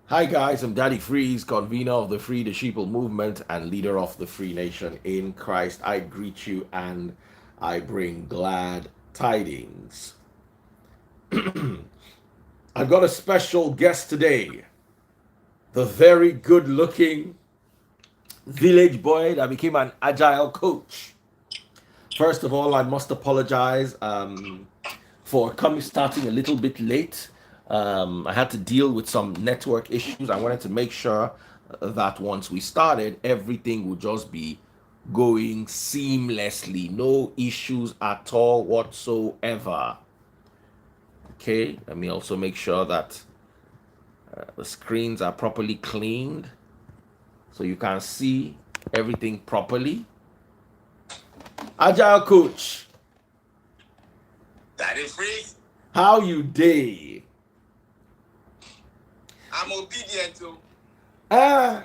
Hi guys, I'm Daddy Freeze, convener of the Free the Sheeple movement and leader of the Free Nation in Christ. I greet you and I bring glad tidings. I've got a special guest today, the very good looking village boy that became an agile coach. First of all, I must apologize for coming starting a little bit late. I had to deal with some network issues. I wanted to make sure that once we started, everything would just be going seamlessly, no issues at all whatsoever. Okay, let me also make sure that the screens are properly cleaned so you can see everything properly. Agile coach, That is free. how you day? I'm obedient to. Uh,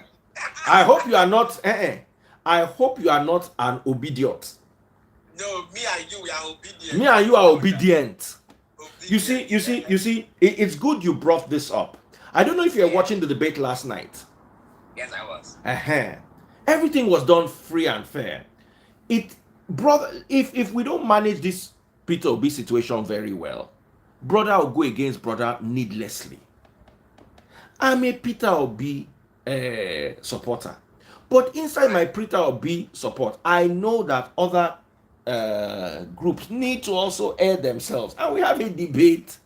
I hope you are not. I hope you are not an obedient. No, me and you, we are Me obedient. and you are No, that obedient. obedient. It's good you brought this up. I don't know if you were Yeah. watching the debate last night. Yes, I was. Uh-huh. Everything was done free and fair. It, brother, if we don't manage this Peter Obi situation very well, brother will go against brother needlessly. I'm a Peter Obi supporter. But inside my Right. Peter Obi support, I know that other groups need to also air themselves. And we have a debate.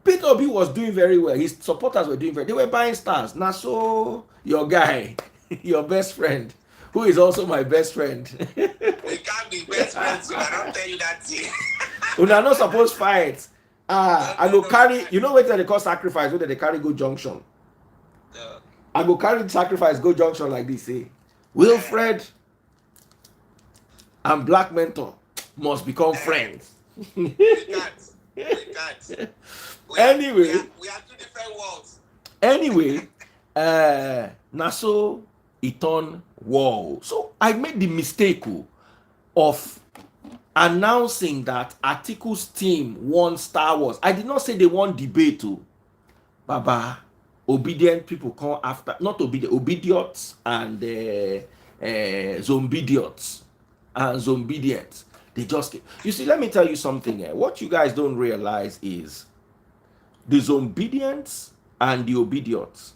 Peter Obi was doing very well. His supporters were doing very well. They were buying stars. Now, so your guy, your best friend, who is also my best friend. We can't be best friends, so I don't tell you that thing. Una not supposed fight. No, I no, go no, we carry, can't. you know what they call sacrifice, where they carry go junction. No. I go carry sacrifice go junction like this, say. Wilfred and Black Mentor must become friends. We can't. We can't. Anyway, We are two different worlds. anyway, Naso Iton Wall. So I made the mistake of announcing that Article's team won Star Wars. I did not say they won debate too. Baba, obedient people come after, not obedient, obediots and zombidiots and zombidiots. They just get, you see, let me tell you something here. What you guys don't realize is the zombidiots and the obediots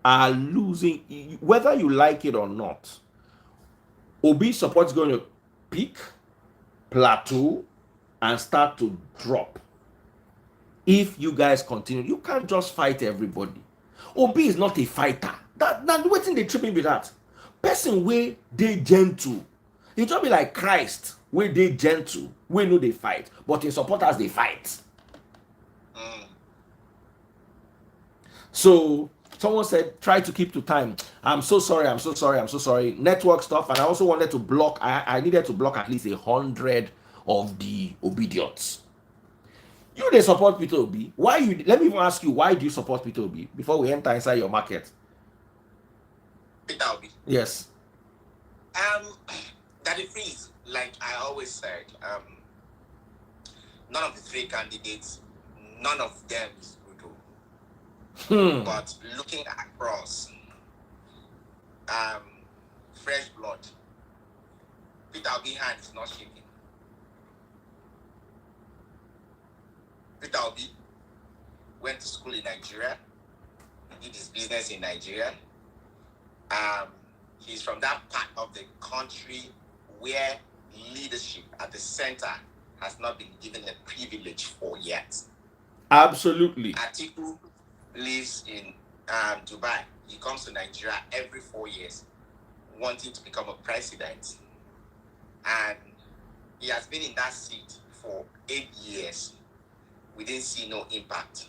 are losing, whether you like it or not. Obi support is going to peak, plateau, and start to drop. If you guys continue, you can't just fight everybody. Obi is not a fighter. That wetin dey trip me be that. Person wey dey gentle, e just be like Christ wey dey gentle, wey no dey fight, but im supporters dey fight. Mm. So someone said try to keep to time. I'm so sorry, I'm so sorry, I'm so sorry. Network stuff, and I also wanted to block. I needed to block at least 100 of the obediots. You dey support Peter Obi. Why you? Let me even ask you, why do you support Peter Obi before we enter inside your market? Peter Obi. Yes. Um, Daddy Freeze, like I always said, none of the three candidates, none of them is good. But looking across, fresh blood, Peter Obi hand is not shaking. Peter Obi went to school in Nigeria. He did his business in Nigeria. He's from that part of the country where leadership at the center has not been given a privilege for yet. Absolutely. Atiku lives in Dubai. He comes to Nigeria every 4 years, wanting to become a president. And he has been in that seat for 8 years. We didn't see no impact.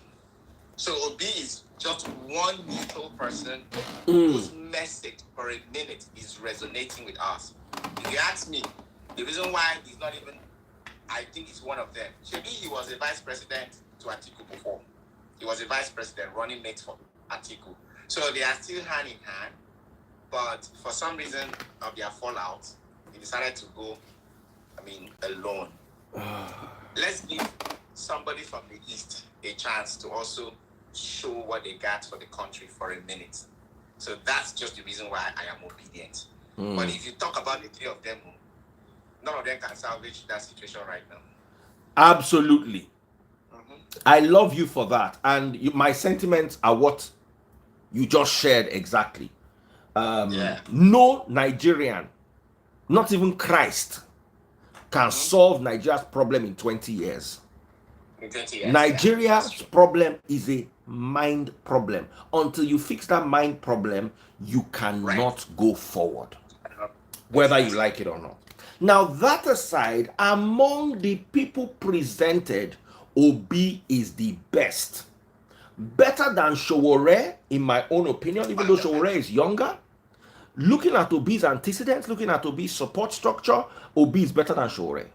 So Obi is just one little person whose message for a minute is resonating with us. If you ask me, the reason why he's not even, I think it's one of them. Maybe he was a vice president to Atiku before. He was a vice president running mate for Atiku. So they are still hand in hand. But for some reason of their fallout, he decided to go, alone. Let's give somebody from the East a chance to also show what they got for the country for a minute. So that's just the reason why I am obedient. But if you talk about the three of them, none of them can salvage that situation right now. Absolutely. I love you for that. And my sentiments are what you just shared exactly. No Nigerian, not even Christ, can solve Nigeria's problem in 20 years. Nigeria's problem is a mind problem. Until you fix that mind problem, you cannot go forward, whether you like it or not. Now, that aside, among the people presented, Obi is the best. Better than Showore, in my own opinion, even though Showore is younger. Looking at Obi's antecedents, looking at Obi's support structure, Obi is better than Showore.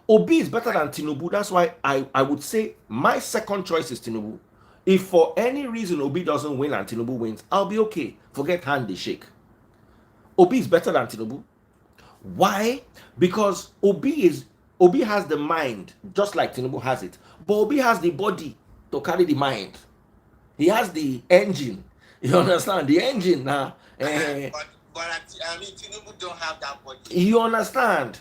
Obi is better than Tinubu. That's why I would say my second choice is Tinubu. If for any reason Obi doesn't win and Tinubu wins, I'll be okay. Forget hand they shake. Obi is better than Tinubu. Why? Because Obi has the mind, just like Tinubu has it. But Obi has the body to carry the mind. He has the engine. You understand? The engine now. But I mean, Tinubu don't have that body. You understand?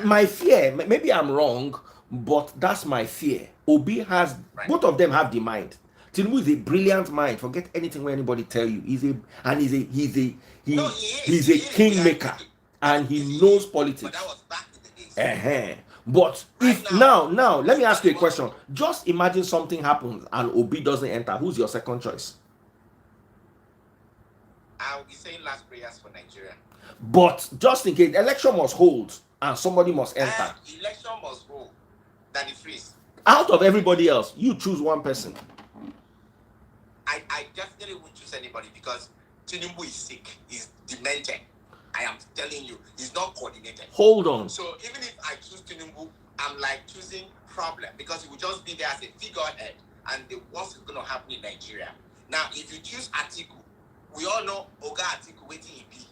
My fear, maybe I'm wrong, but that's my fear. Obi has, both of them have the mind. Tinubu is a brilliant mind. Forget anything where anybody tell you. He's a kingmaker, and he knows politics. But that was back in the days. But if now, let me ask you a question. Just imagine something happens and Obi doesn't enter. Who's your second choice? I'll be saying last prayers for Nigeria. But just in case, election must hold and somebody must enter. Election must hold. That is freeze. Out of everybody else, you choose one person. I definitely won't choose anybody because Tinubu is sick. He's demented. I am telling you, he's not coordinated. Hold on. So even if I choose Tinubu, I'm like choosing problem because he will just be there as a figurehead and the worst is going to happen in Nigeria. Now, if you choose Atiku, we all know Oga Atiku waiting he be.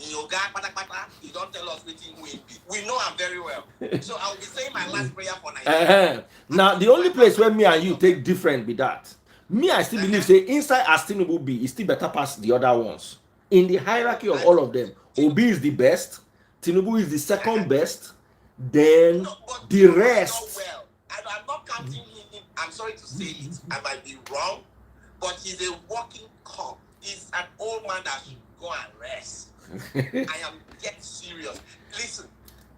In Oga Patapata, he don't tell us waiting who he be. We know him very well. So I will be saying my last prayer for Nigeria. Now, the only place where me and you take different be that. Me, I still believe, say, inside as Tinubu be, is still better past the other ones. In the hierarchy of all of them, Obi is the best, Tinubu is the second best, then the rest. Well. I'm not counting him. I'm sorry to say it. I might be wrong, but he's a walking cop. He's an old man that should go and rest. I am getting serious. Listen,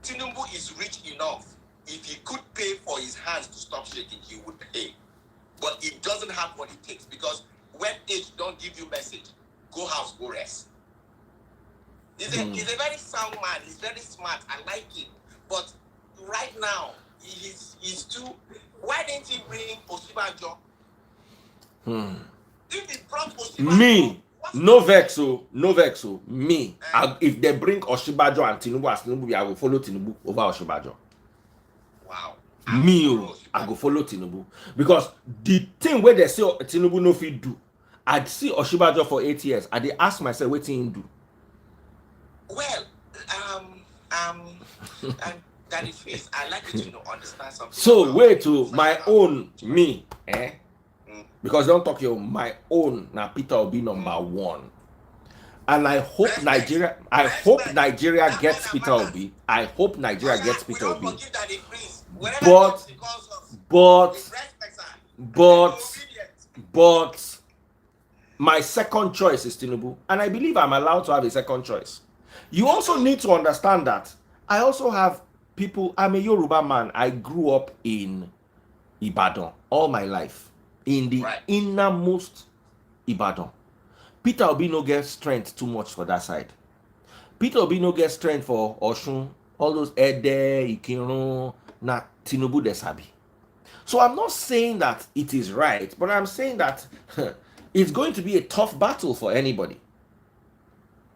Tinubu is rich enough. If he could pay for his hands to stop shaking, he would pay. But he doesn't have what it takes because when age don't give you message, go house, go rest. He's a very sound man. He's very smart. I like him. But right now, he's too. Why didn't he bring Osibanjo? If he brought Osibanjo, me, no vexo. Me, if they bring Oshibajo and Tinubu as Tinubu, I will follow Tinubu over Oshibajo. Wow. I go follow Tinubu because the thing where they say Tinubu no fit do, I'd see Oshibajo for 8 years. I dey ask myself what he do. Well, Daddy Face, I like you to understand something. So wait to my own me, because don't talk your my own. Now Peter will be number one, and I hope Nigeria. I hope Nigeria gets Peter Obi. I hope Nigeria gets Peter Obi. But my second choice is Tinubu, and I believe I'm allowed to have a second choice. You also need to understand that I also have people. I'm a Yoruba man. I grew up in Ibadan all my life, in the innermost Ibadan. Peter Obi no get strength too much for that side. Peter Obi no get strength for Oshun, all those Ede, Ikirun, na Tinubu Desabi. So I'm not saying that it is right, but I'm saying that it's going to be a tough battle for anybody.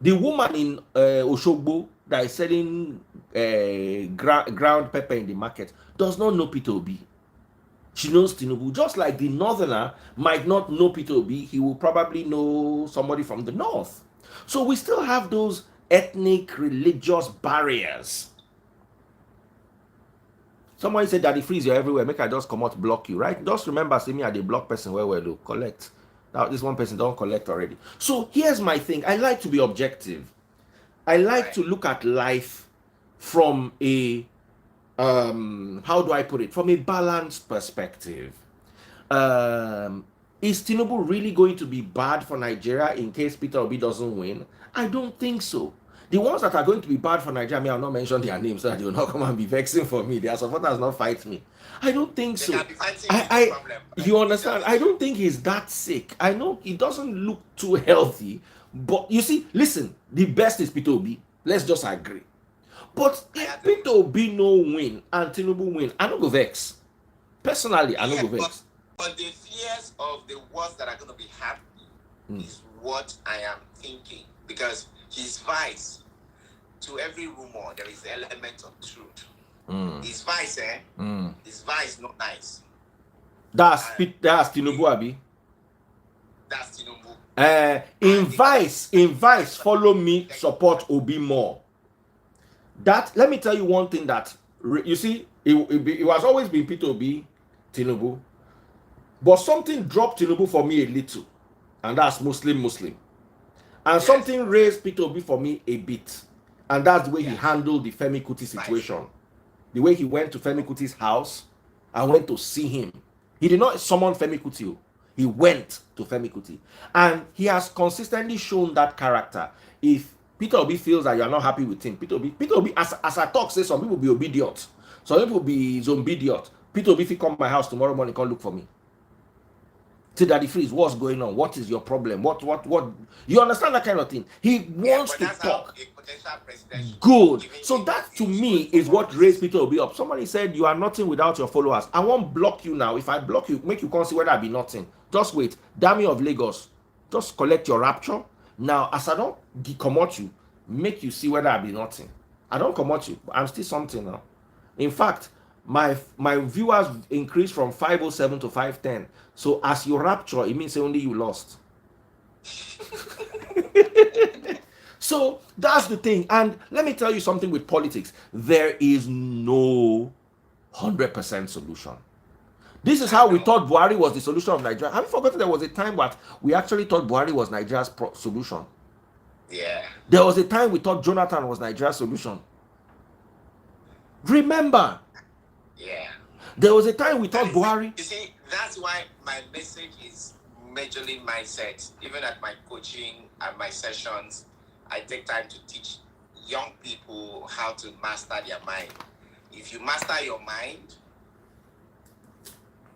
The woman in Oshogbo that is selling ground pepper in the market does not know Peter Obi. She knows Tinubu. Just like the northerner might not know Peter Obi, he will probably know somebody from the north. So we still have those ethnic, religious barriers. Somebody said, Daddy Freeze, you're everywhere. Make I just come out block you, right? Just remember, see me at the block person where we do collect. Now, this one person don't collect already. So here's my thing. I like to be objective. I like to look at life from a how do I put it? From a balanced perspective. Is Tinubu really going to be bad for Nigeria in case Peter Obi doesn't win? I don't think so. The ones that are going to be bad for Nigeria, I mean, I'll not mention their names so that they will not come and be vexing for me. Their supporters not fight me. I don't think so. You understand? I don't think he's that sick. I know he doesn't look too healthy, but you see, listen, the best is Peter Obi. Let's just agree. But if Peter Obi no win and Tinubu win, I don't go vex. Personally, I don't go vex. But the fears of the words that are going to be happening is what I am thinking. Because his vice, to every rumor, there is the element of truth. His vice, his vice not nice. That's Tinubu, Abi. That's Tinubu. In vice, follow me, support Obi more. That, let me tell you one thing that, you see, it was always been Peter Obi, Tinubu. But something dropped Tinubu for me a little. And that's Muslim. And something raised Peter Obi for me a bit. And that's the way he handled the Femi Kuti situation. The way he went to Femi Kuti's house and went to see him. He did not summon Femi Kuti. He went to Femi Kuti. And he has consistently shown that character. If Peter Obi feels that you are not happy with him, Peter Obi, as I talk, say some people be obedient. Some people be zombie-idiot. Peter Obi, if he come to my house tomorrow morning, come look for me. Say, Daddy Freeze, what's going on? What is your problem? What? You understand that kind of thing? He wants to talk. Good. So that to me is what raised Peter Obi up. Somebody said, you are nothing without your followers. I won't block you now. If I block you, make you come see whether I be nothing. Just wait. Dami of Lagos, just collect your rapture. Now, as I don't come at you, make you see whether I be nothing. I don't come at you, but I'm still something now. In fact, my viewers increased from 507 to 510. So as you rapture, it means only you lost. So that's the thing. And let me tell you something with politics. There is no 100% solution. This is how we thought Buhari was the solution of Nigeria. Have you forgotten there was a time that we actually thought Buhari was Nigeria's solution? Yeah. There was a time we thought Jonathan was Nigeria's solution. Remember? Yeah. There was a time we thought Buhari. You see, that's why my message is majorly mindset. Even at my coaching, at my sessions, I take time to teach young people how to master their mind. If you master your mind,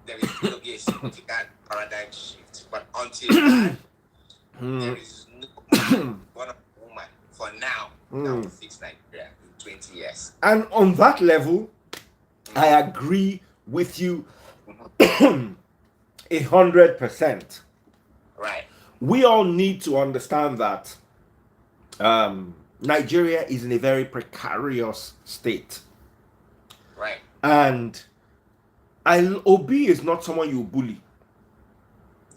there is going to be a significant paradigm shift. But until then, there is no one woman for now that will fix Nigeria in 20 years. And on that level, I agree with you 100%. Right. We all need to understand that Nigeria is in a very precarious state. Right. And Obi is not someone you bully.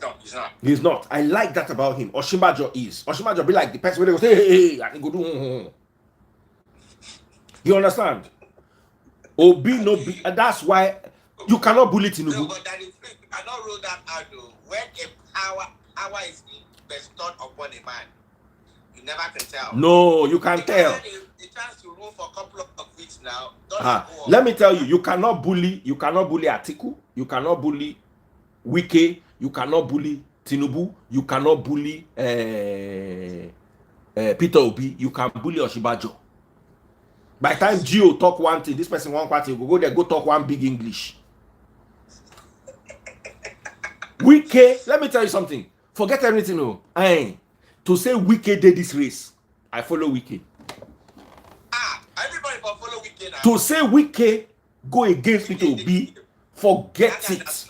No, he's not. He's not. I like that about him. Oshimajo is. Oshimajo be like the person where they go, hey, and he go do. You understand? Obi no be, and that's why you cannot bully Tinubu. No, but that is free. You cannot rule that out though. When a power is bestowed upon a man, you never can tell. No, you can tell. The chance to rule for a couple of weeks now. Let me tell you, you cannot bully Atiku, you cannot bully Wike, you cannot bully Tinubu, you cannot bully Peter Obi, you can bully Oshibajo. By the time Gio talk one thing, this person one party go there, go talk one big English. Wike, let me tell you something. Forget everything, no. To say Wike did this race, I follow Wike. Everybody will follow Wike now. To say Wike go against Peter Obi, forget it.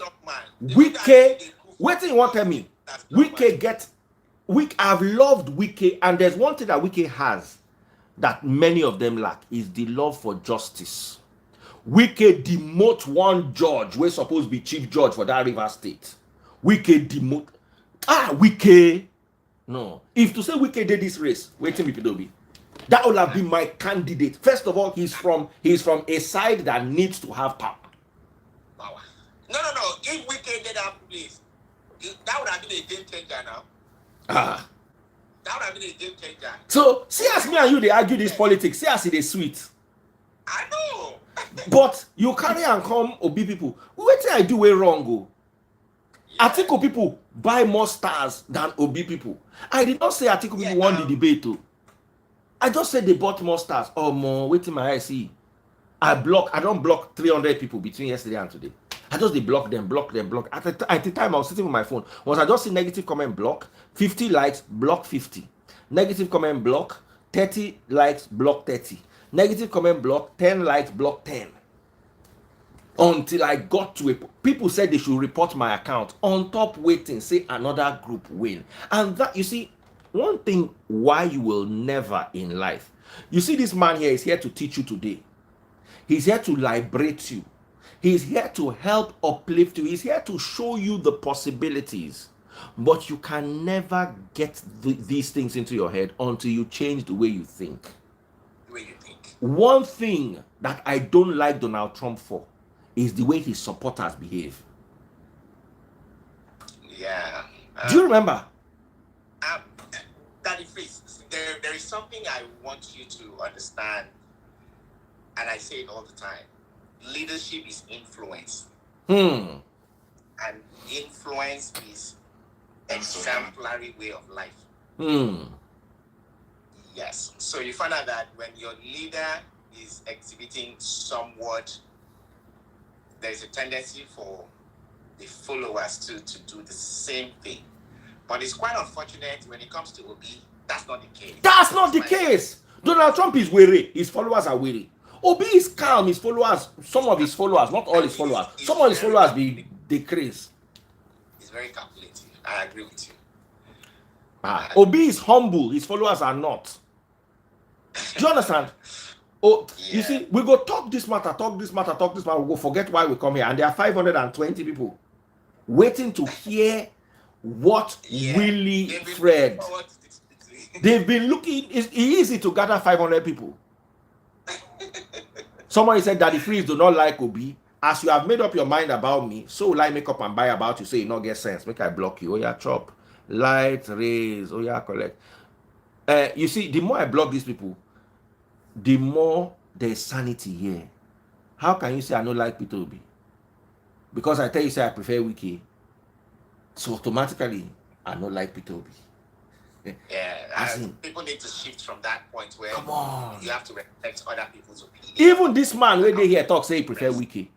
Wike, what do you want to tell me? I've loved Wike, and there's one thing that Wike has that many of them lack is the love for justice. Wike demote one judge, we're supposed to be chief judge for that River State. Wike demote. Wike. No. If to say Wike did this race, wait till me Peter Obi. That would have been my candidate. First of all, he's from a side that needs to have power. Power. No. If we can get that place, that would have been a game changer now. Ah. That would have been a game changer. So see as me and you they argue this politics. See as it is sweet. I know. But you carry and come Obi people. What I do way wrong go? Yeah. Atiku people buy more stars than Obi people. I did not say Atiku people won the debate too. I just said they bought more stars. Oh more waiting my eyes see. I don't block 300 people between yesterday and today. I just block them. At the time I was sitting with my phone. Was I just see negative comment block, 50 likes, block 50. Negative comment block, 30 likes, block 30. Negative comment block, 10 likes, block 10. Until I got to people said they should report my account. On top waiting, say another group win. And that, you see, one thing why you will never in life. You see this man here is here to teach you today. He's here to liberate you. He's here to help uplift you. He's here to show you the possibilities. But you can never get these things into your head until you change the way you think. The way you think. One thing that I don't like Donald Trump for is the way his supporters behave. Yeah. Do you remember? Daddy Freeze, there is something I want you to understand, and I say it all the time. Leadership is influence. And influence is exemplary way of life. Yes. So you find out that when your leader is exhibiting somewhat, there's a tendency for the followers to do the same thing. But it's quite unfortunate when it comes to Obi, that's not the case. That's not the case. Donald Trump is weary. His followers are weary. Obi is calm. His followers, some of his followers, not all his followers, some of his followers be decrease. He's very calculating. I agree with you. Obi is humble. His followers are not. Do you understand? Oh, yeah. You see, we go talk this matter. We go forget why we come here. And there are 520 people waiting to hear what Willie Fred. They've been looking. It's easy to gather 500 people. Somebody said Daddy Freeze do not like Obi. As you have made up your mind about me, so will I make up and buy about you. Say you not get sense. Make I block you. Oh yeah, chop. Light, raise. Oh yeah, collect. You see, the more I block these people, the more there's sanity here. How can you say I don't like Peter Obi? Because I tell you, say I prefer Wiki. So automatically, I don't like Peter Obi. Yeah, people need to shift from that point where come on, you have to respect other people's opinions. Even this man, when they hear talk, say he prefer Wiki.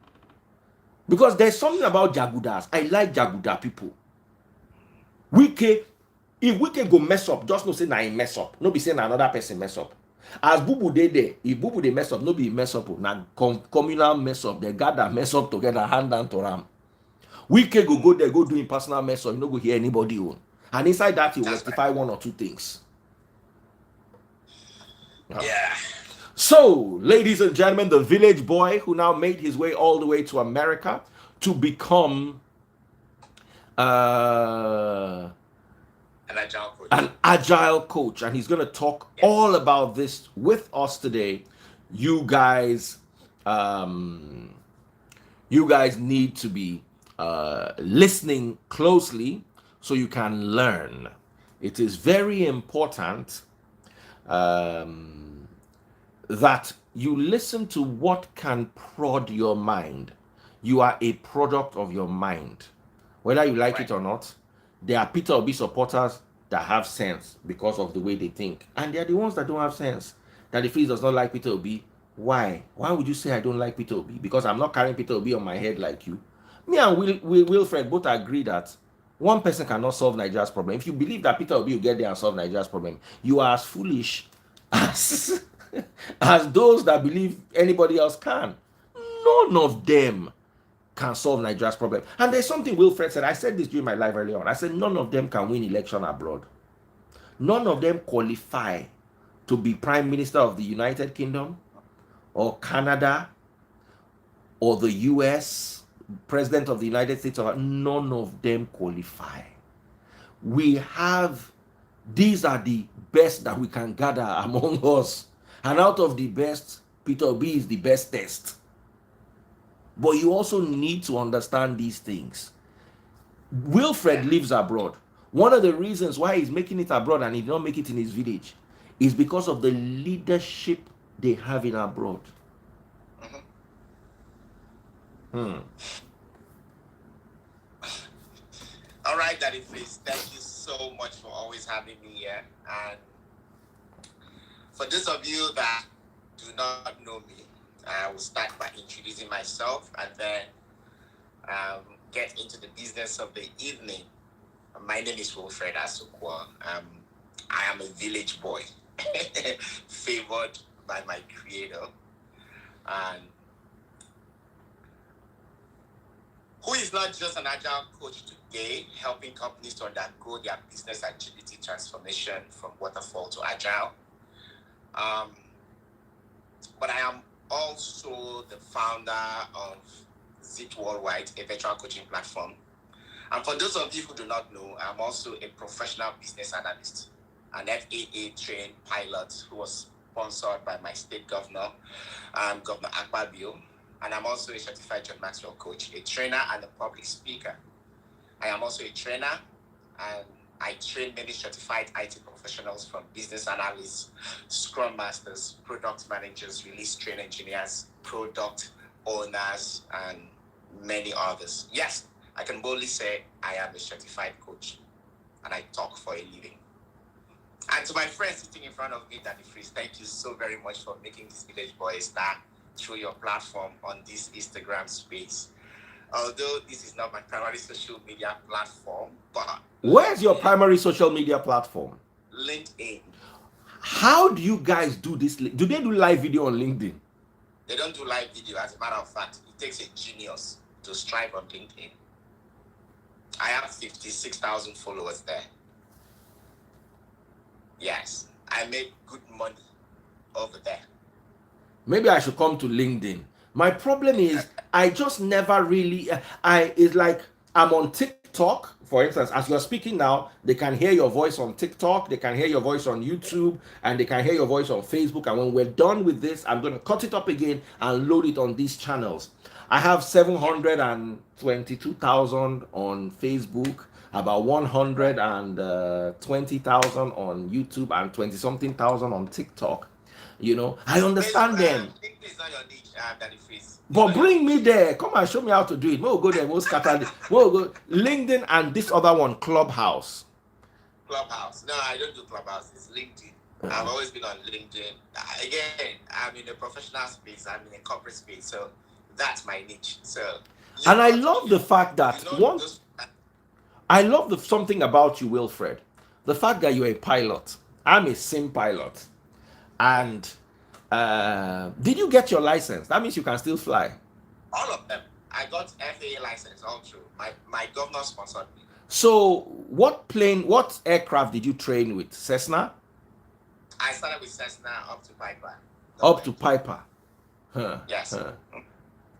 Because there's something about Jagudas. I like Jaguda people. Wiki, if Wiki go mess up, just no say na he mess up. No be saying another person mess up. As Bubu dey there, if Bubu they mess up, no be mess up. Na communal mess up. They gather mess up together, hand down to ram. Wiki go there, go doing personal mess up. You no go hear anybody own. And inside that, you rectify one or two things. Yeah. So, ladies and gentlemen, the village boy who now made his way all the way to America to become an agile coach. And he's going to talk all about this with us today. You guys need to be listening closely so you can learn. It is very important that you listen to what can prod your mind. You are a product of your mind. Whether you like it or not, there are Peter Obi supporters that have sense because of the way they think. And they are the ones that don't have sense. That if he does not like Peter Obi, why? Why would you say I don't like Peter Obi? Because I'm not carrying Peter Obi on my head like you. Me and Wilfred both agree that one person cannot solve Nigeria's problem. If you believe that Peter Obi will get there and solve Nigeria's problem, you are as foolish as those that believe anybody else can. None of them can solve Nigeria's problem. And there's something Wilfred said. I said this during my life earlier on. I said none of them can win election abroad. None of them qualify to be Prime Minister of the United Kingdom or Canada or the US, President of the United States. None of them qualify. These are the best that we can gather among us. And out of the best, Peter B is the bestest. But you also need to understand these things. Wilfred Yeah. lives abroad. One of the reasons why he's making it abroad and he did not make it in his village is because of the leadership they have in abroad. Mhm. Hmm. All right, Daddy Freeze. Thank you so much for always having me here. And for those of you that do not know me, I will start by introducing myself and then get into the business of the evening. My name is Wilfred Asokwa. I am a village boy, favored by my creator, and who is not just an agile coach today, helping companies to undergo their business agility transformation from waterfall to agile. But I am also the founder of Zit Worldwide, a virtual coaching platform. And for those of you who do not know, I'm also a professional business analyst, an FAA trained pilot who was sponsored by my state governor, Governor Akpabio. And I'm also a certified John Maxwell coach, a trainer and a public speaker. I am also a trainer, and I train many certified IT professionals, from business analysts, Scrum Masters, product managers, release train engineers, product owners, and many others. Yes, I can boldly say I am a certified coach, and I talk for a living. And to my friends sitting in front of me, Daddy Freeze, thank you so very much for making this village boy a star through your platform on this Instagram space. Although this is not my primary social media platform, but Where's your primary social media platform? LinkedIn. How do you guys do this? Do they do live video on LinkedIn? They don't do live video. As a matter of fact, it takes a genius to strive on LinkedIn. I have 56,000 followers there. Yes, I make good money over there. Maybe I should come to LinkedIn. My problem is I just never really it's like I'm on TikTok, for instance. As you're speaking now, they can hear your voice on TikTok, they can hear your voice on YouTube, and they can hear your voice on Facebook. And when we're done with this, I'm going to cut it up again and load it on these channels. I have 722,000 on Facebook, about 120,000 on YouTube, and 20 something thousand on TikTok. I understand them. LinkedIn is not your niche, Daddy Freeze. But bring me there. Come and show me how to do it. We'll go there. We'll scatter. We'll go LinkedIn and this other one, Clubhouse. Clubhouse. No, I don't do Clubhouse. It's LinkedIn. I've always been on LinkedIn. Again, I'm in a professional space. I'm in a corporate space. So that's my niche. So. And I love the fact that I love something about you, Wilfred. The fact that you're a pilot. I'm a sim pilot. And did you get your license? That means you can still fly. All of them. I got FAA license all through. My governor sponsored me. So what aircraft did you train with? Cessna? I started with Cessna up to Piper. Up to Piper. Huh. Yes. Huh.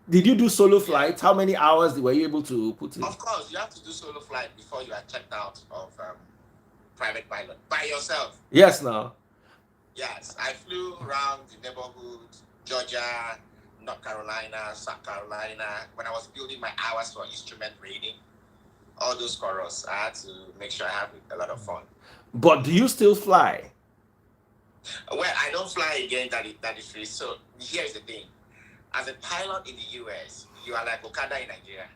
Did you do solo flights? How many hours were you able to put in? Of course, you have to do solo flight before you are checked out of private pilot by yourself. Yes, now. Yes, I flew around the neighborhood, Georgia, North Carolina, South Carolina. When I was building my hours for instrument rating, all those chorus, I had to make sure I have a lot of fun. But do you still fly? Well, I don't fly again, that is free. So here's the thing. As a pilot in the US, you are like Okada in Nigeria.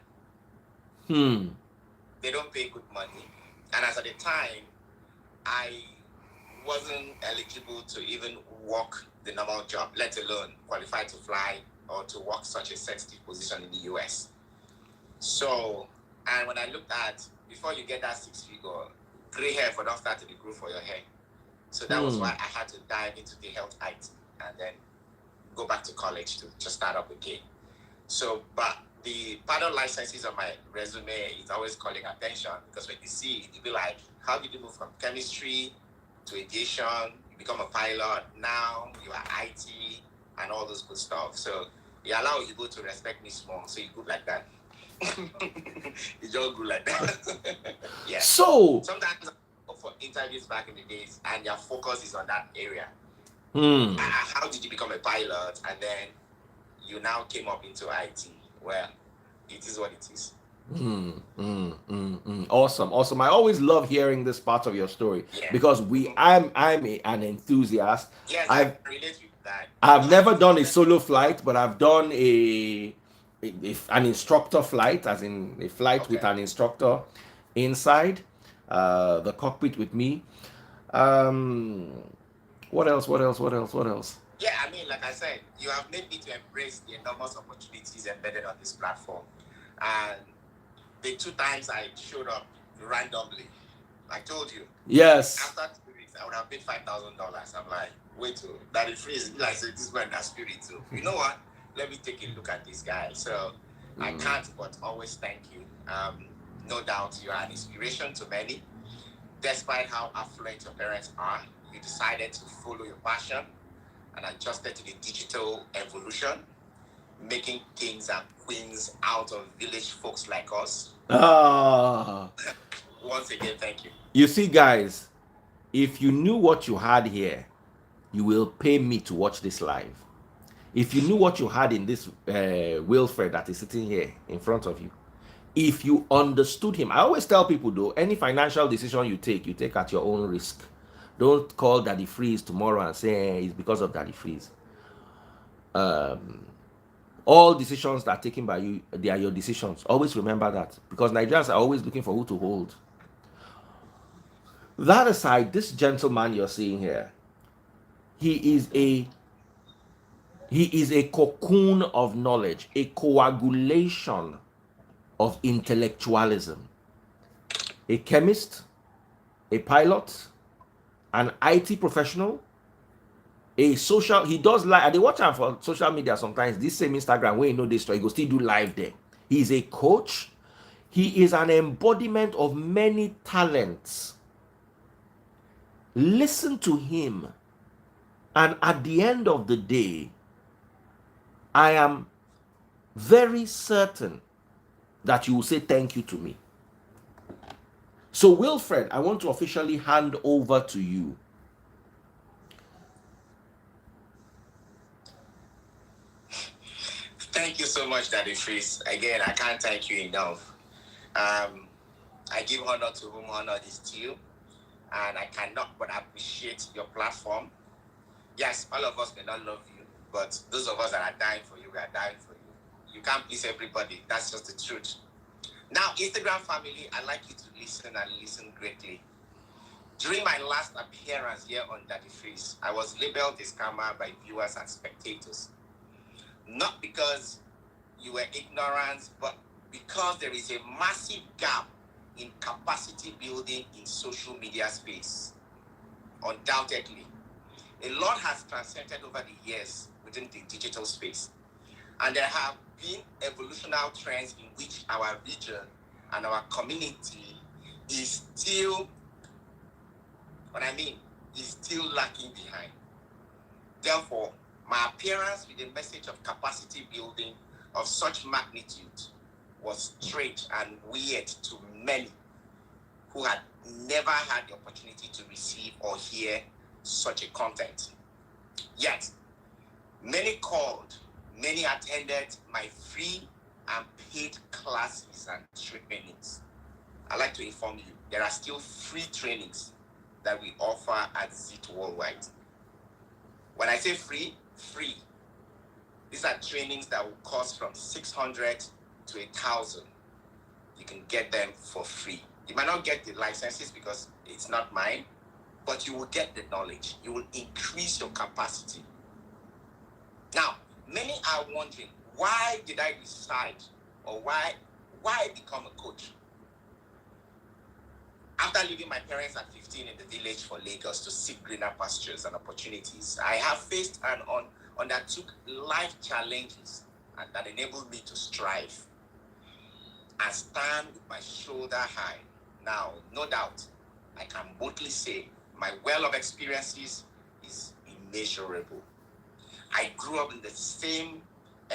They don't pay good money. And as at the time, I wasn't eligible to even work the normal job, let alone qualify to fly or to work such a sensitive position in the US. So, and when I looked at, before you get that 6-figure, gray hair for don't start to grow for your hair. So that was why I had to dive into the health IT and then go back to college to start up again. So, but the pilot licenses on my resume is always calling attention, because when you see it, you'll be like, how did you move from chemistry to aviation? You become a pilot, now you are IT and all those good stuff. So it allows you to respect me small, so you go like that. You just go like that. Yeah. So sometimes for interviews back in the days, and your focus is on that area. Hmm. How did you become a pilot, and then you now came up into IT? Well, it is what it is. Awesome. I always love hearing this part of your story because I'm an enthusiast. Yes, I've I relate with that. I've never done a solo flight, but I've done an instructor flight, as in a flight with an instructor inside the cockpit with me. Um, what else? Yeah, I mean, like I said, you have made me to embrace the enormous opportunities embedded on this platform. And the 2 times I showed up randomly, I told you. Yes. After 2 weeks, I would have paid $5,000. I'm like, wait, that is free. Like, so this man has spirit. So, you know what? Let me take a look at this guy. So, I can't but always thank you. No doubt you are an inspiration to many. Despite how affluent your parents are, you decided to follow your passion and adjusted to the digital evolution, making kings and queens out of village folks like us. Once again, thank you. You see, guys, if you knew what you had here, you will pay me to watch this live. If you knew what you had in this Wilfred that is sitting here in front of you, if you understood him, I always tell people though, any financial decision you take at your own risk. Don't call Daddy Freeze tomorrow and say it's because of Daddy Freeze. All decisions that are taken by you, they are your decisions. Always remember that, because Nigerians are always looking for who to hold. That aside, this gentleman you're seeing here, he is a cocoon of knowledge, a coagulation of intellectualism. A chemist, a pilot, an IT professional, he does live. They watch him for social media sometimes. This same Instagram, where you know this story, he go still do live there. He's a coach. He is an embodiment of many talents. Listen to him, and at the end of the day, I am very certain that you will say thank you to me. So, Wilfred, I want to officially hand over to you. Thank you so much, Daddy Freeze. Again, I can't thank you enough. I give honor to whom honor is due, and I cannot but appreciate your platform. Yes, all of us may not love you, but those of us that are dying for you, we are dying for you. You can't please everybody. That's just the truth. Now, Instagram family, I'd like you to listen and listen greatly. During my last appearance here on Daddy Freeze, I was labeled a scammer by viewers and spectators. Not because you were ignorant, but because there is a massive gap in capacity building in social media space. Undoubtedly, a lot has transcended over the years within the digital space. And there have been evolutionary trends in which our region and our community is still lacking behind. Therefore, my appearance with a message of capacity building of such magnitude was strange and weird to many who had never had the opportunity to receive or hear such a content. Yet, many called, many attended my free and paid classes and trainings. I'd like to inform you, there are still free trainings that we offer at ZIT Worldwide. When I say free, these are trainings that will cost from 600 to 1,000. You can get them for free. You might not get the licenses because it's not mine, but you will get the knowledge. You will increase your capacity. Now, many are wondering, why did I decide, or why become a coach? After leaving my parents at 15 in the village for Lagos to seek greener pastures and opportunities, I have faced and undertook life challenges that enabled me to strive and stand with my shoulder high. Now, no doubt, I can boldly say my well of experiences is immeasurable. I grew up in the same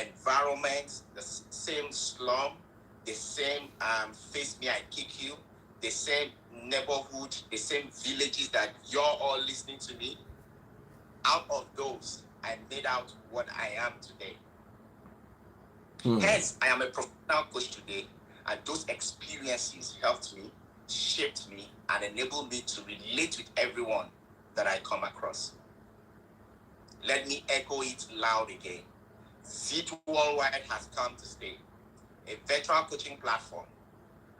environment, the same slum, the same face me, I kick you, the same neighborhood, the same villages that you're all listening to me. Out of those, I made out what I am today. Hence, I am a professional coach today, and those experiences helped me, shaped me, and enabled me to relate with everyone that I come across. Let me echo it loud again. Zit Worldwide has come to stay, a virtual coaching platform.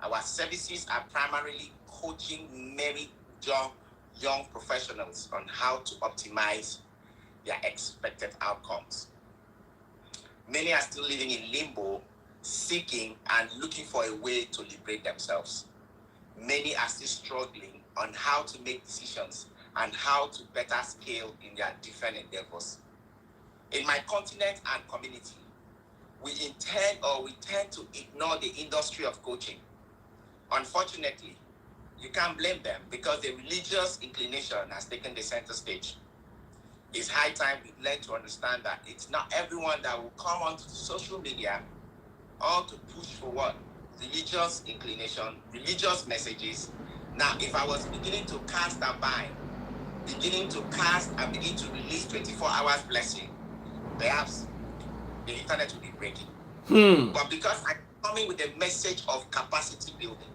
Our services are primarily coaching many young professionals on how to optimize their expected outcomes. Many are still living in limbo, seeking and looking for a way to liberate themselves. Many are still struggling on how to make decisions and how to better scale in their different endeavors. In my continent and community, we tend to ignore the industry of coaching. Unfortunately, you can't blame them because the religious inclination has taken the center stage. It's high time we learn to understand that it's not everyone that will come onto social media all to push for what? Religious inclination, religious messages. Now, if I was beginning to cast and bind, beginning to cast and begin to release 24 hours blessing, perhaps the internet will be breaking. But because I'm coming with a message of capacity building,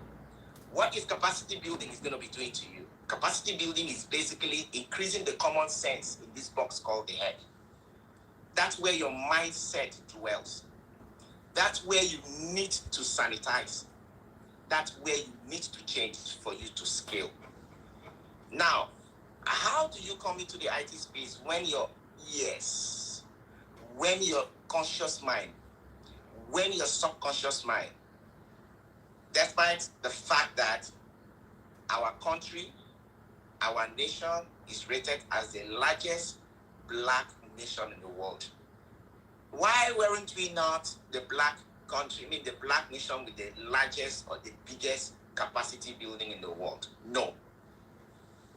what is capacity building is going to be doing to you? Capacity building is basically increasing the common sense in this box called the head. That's where your mindset dwells. That's where you need to sanitize. That's where you need to change for you to scale. Now, how do you come into the IT space when your conscious mind, when your subconscious mind, despite the fact that our country, our nation is rated as the largest black nation in the world. Why weren't we not the black country, the black nation with the largest or the biggest capacity building in the world? No.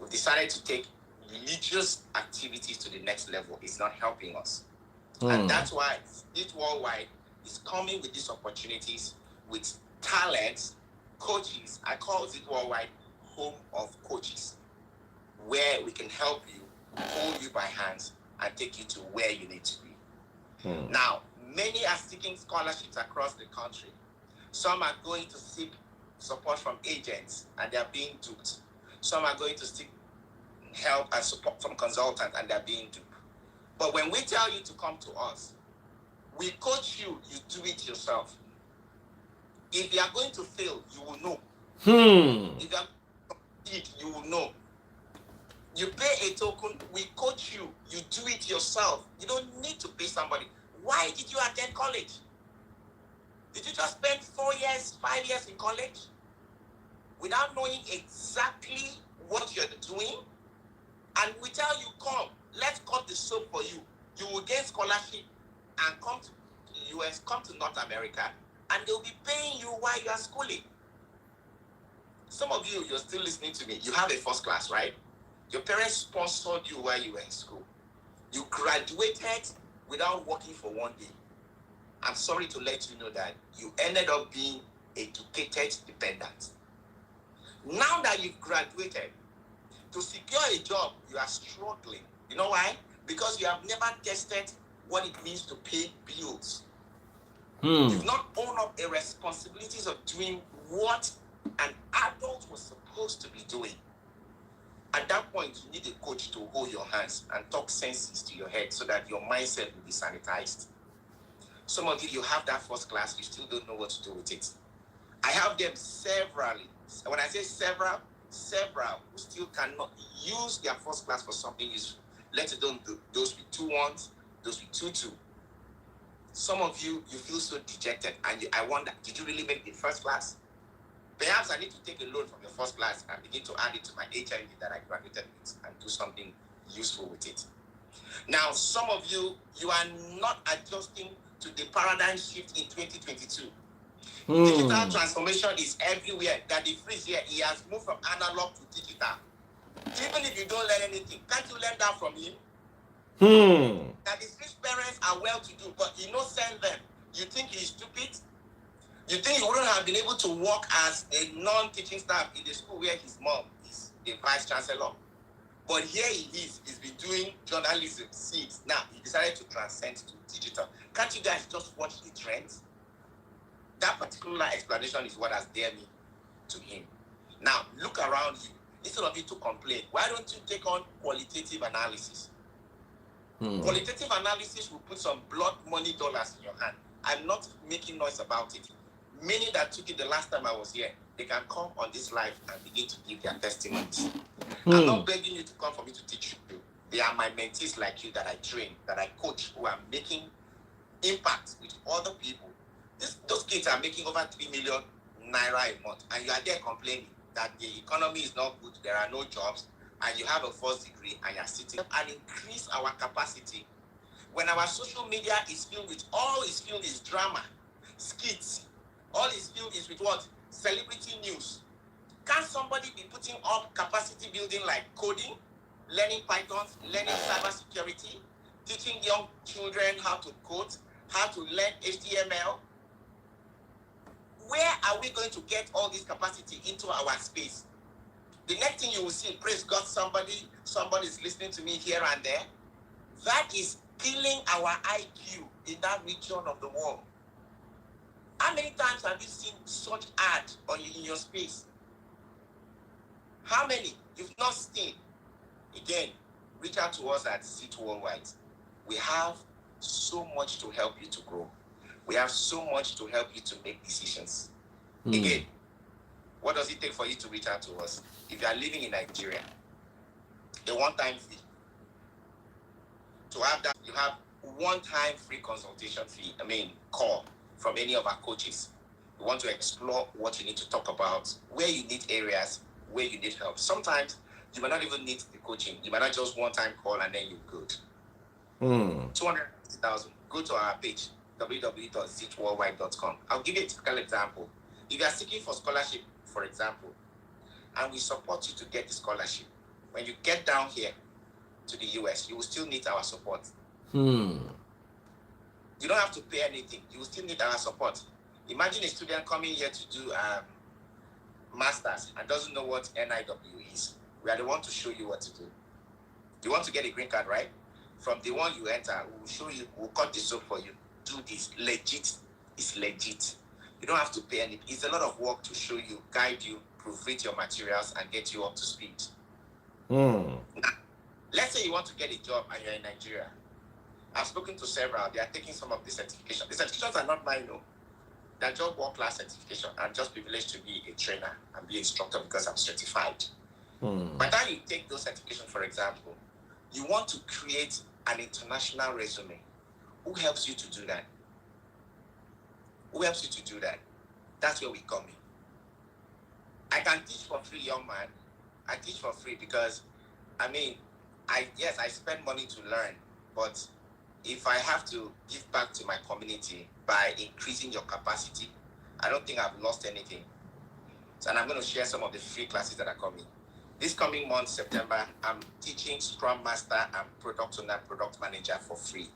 We've decided to take religious activities to the next level. It's not helping us. And that's why Zit Worldwide is coming with these opportunities, with talents, coaches. I call Zit Worldwide home of coaches, where we can help you, hold you by hands, and take you to where you need to be. Now, many are seeking scholarships across the country. Some are going to seek support from agents, and they're being duped. Some are going to seek help and support from consultants, and they're being duped. But when we tell you to come to us, we coach you, you do it yourself. If you are going to fail, you will know. If you are going to succeed, you will know. You pay a token, we coach you, you do it yourself. You don't need to pay somebody. Why did you attend college? Did you just spend 4 years, 5 years in college without knowing exactly what you're doing? And we tell you, come, let's cut the soap for you. You will get scholarship and come to the US, come to North America, and they'll be paying you while you are schooling. Some of you, you're still listening to me. You have a first class, right? Your parents sponsored you while you were in school. You graduated without working for 1 day. I'm sorry to let you know that you ended up being educated dependent. Now that you've graduated, to secure a job, you are struggling. You know why? Because you have never tested what it means to pay bills. You've not owned up the responsibilities of doing what an adult was supposed to be doing. At that point, you need a coach to hold your hands and talk senses to your head so that your mindset will be sanitized. Some of you have that first class, you still don't know what to do with it. I have them severally. When I say several who still cannot use their first class for something useful. Let alone those with 2-1s, those with 2-2. Some of you feel so dejected, and I wonder, did you really make the first class? Perhaps I need to take a loan from your first class and begin to add it to my HID that I graduated with and do something useful with it. Now, some of you are not adjusting to the paradigm shift in 2022. Digital transformation is everywhere. That the freeze here, he has moved from analog to digital. Even if you don't learn anything, can't you learn that from him? That his rich parents are well to do, but he no send them. You think he's stupid? You think he wouldn't have been able to work as a non-teaching staff in the school where his mom is the vice chancellor? But here he is. He's been doing journalism since. Now, he decided to transcend to digital. Can't you guys just watch the trends? That particular explanation is what has dared me to him. Now, look around you. Instead of you to complain, why don't you take on qualitative analysis? Qualitative analysis will put some blood money dollars in your hand. I'm not making noise about it. Many that took it the last time I was here, they can come on this live and begin to give their testimonies. I'm not begging you to come for me to teach you. They are my mentees like you that I train, that I coach, who are making impact with other people. Those kids are making over 3 million naira a month, and you are there complaining that the economy is not good, there are no jobs, and you have a first degree, and you're sitting and increase our capacity. When our social media is filled with, all is filled is drama, skits, all is filled is with what? Celebrity news. Can somebody be putting up capacity building like coding, learning Python, learning cybersecurity, teaching young children how to code, how to learn HTML? Where are we going to get all this capacity into our space? The next thing you will see, praise God, somebody is listening to me here and there. That is killing our IQ in that region of the world. How many times have you seen such ad in your space? How many? You've not seen. Again, reach out to us at Sit Worldwide. We have so much to help you to grow. We have so much to help you to make decisions. Again, what does it take for you to reach out to us? If you are living in Nigeria, a one-time fee. To have that, you have one-time free consultation fee, call from any of our coaches. We want to explore what you need to talk about, where you need areas, where you need help. Sometimes you might not even need the coaching. You might not just one-time call and then you're good. 250,000. Go to our page, www.zitworldwide.com. I'll give you a typical example. If you are seeking for scholarship, for example, and we support you to get the scholarship, when you get down here to the US, you will still need our support. You don't have to pay anything. You will still need our support. Imagine a student coming here to do masters and doesn't know what NIW is. We are the one to show you what to do. You want to get a green card, right? From the one you enter, we'll show you, we'll cut the soap for you. Do this. Legit. It's legit. You don't have to pay anything. It's a lot of work to show you, guide you, proofread your materials, and get you up to speed. Now, let's say you want to get a job and you're in Nigeria. I've spoken to several. They are taking some of the certifications. The certifications are not mine, no. They're job work class certification. I'm just privileged to be a trainer and be an instructor because I'm certified. By the time you take those certifications, for example, you want to create an international resume. Who helps you to do that? Who helps you to do that? That's where we come in. I can teach for free, young man. I teach for free because, I spend money to learn, but if I have to give back to my community by increasing your capacity, I don't think I've lost anything. So, and I'm going to share some of the free classes that are coming. This coming month, September, I'm teaching Scrum Master and Product Owner, Product Manager for free.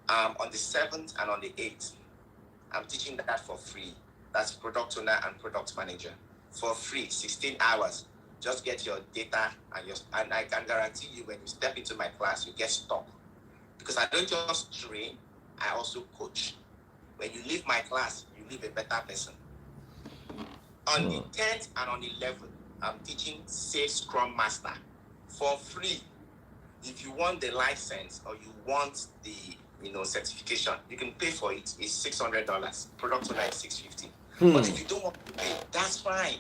On the 7th and on the 8th, I'm teaching that for free. That's Product Owner and Product Manager for free, 16 hours. Just get your data and I can guarantee you when you step into my class, you get stuck. Because I don't just train, I also coach. When you leave my class, you leave a better person. On the 10th and on the 11th, I'm teaching Safe Scrum Master for free. If you want the license or you want the certification, you can pay for it. It's $600. Product owner is $650. But if you don't want to pay, that's fine.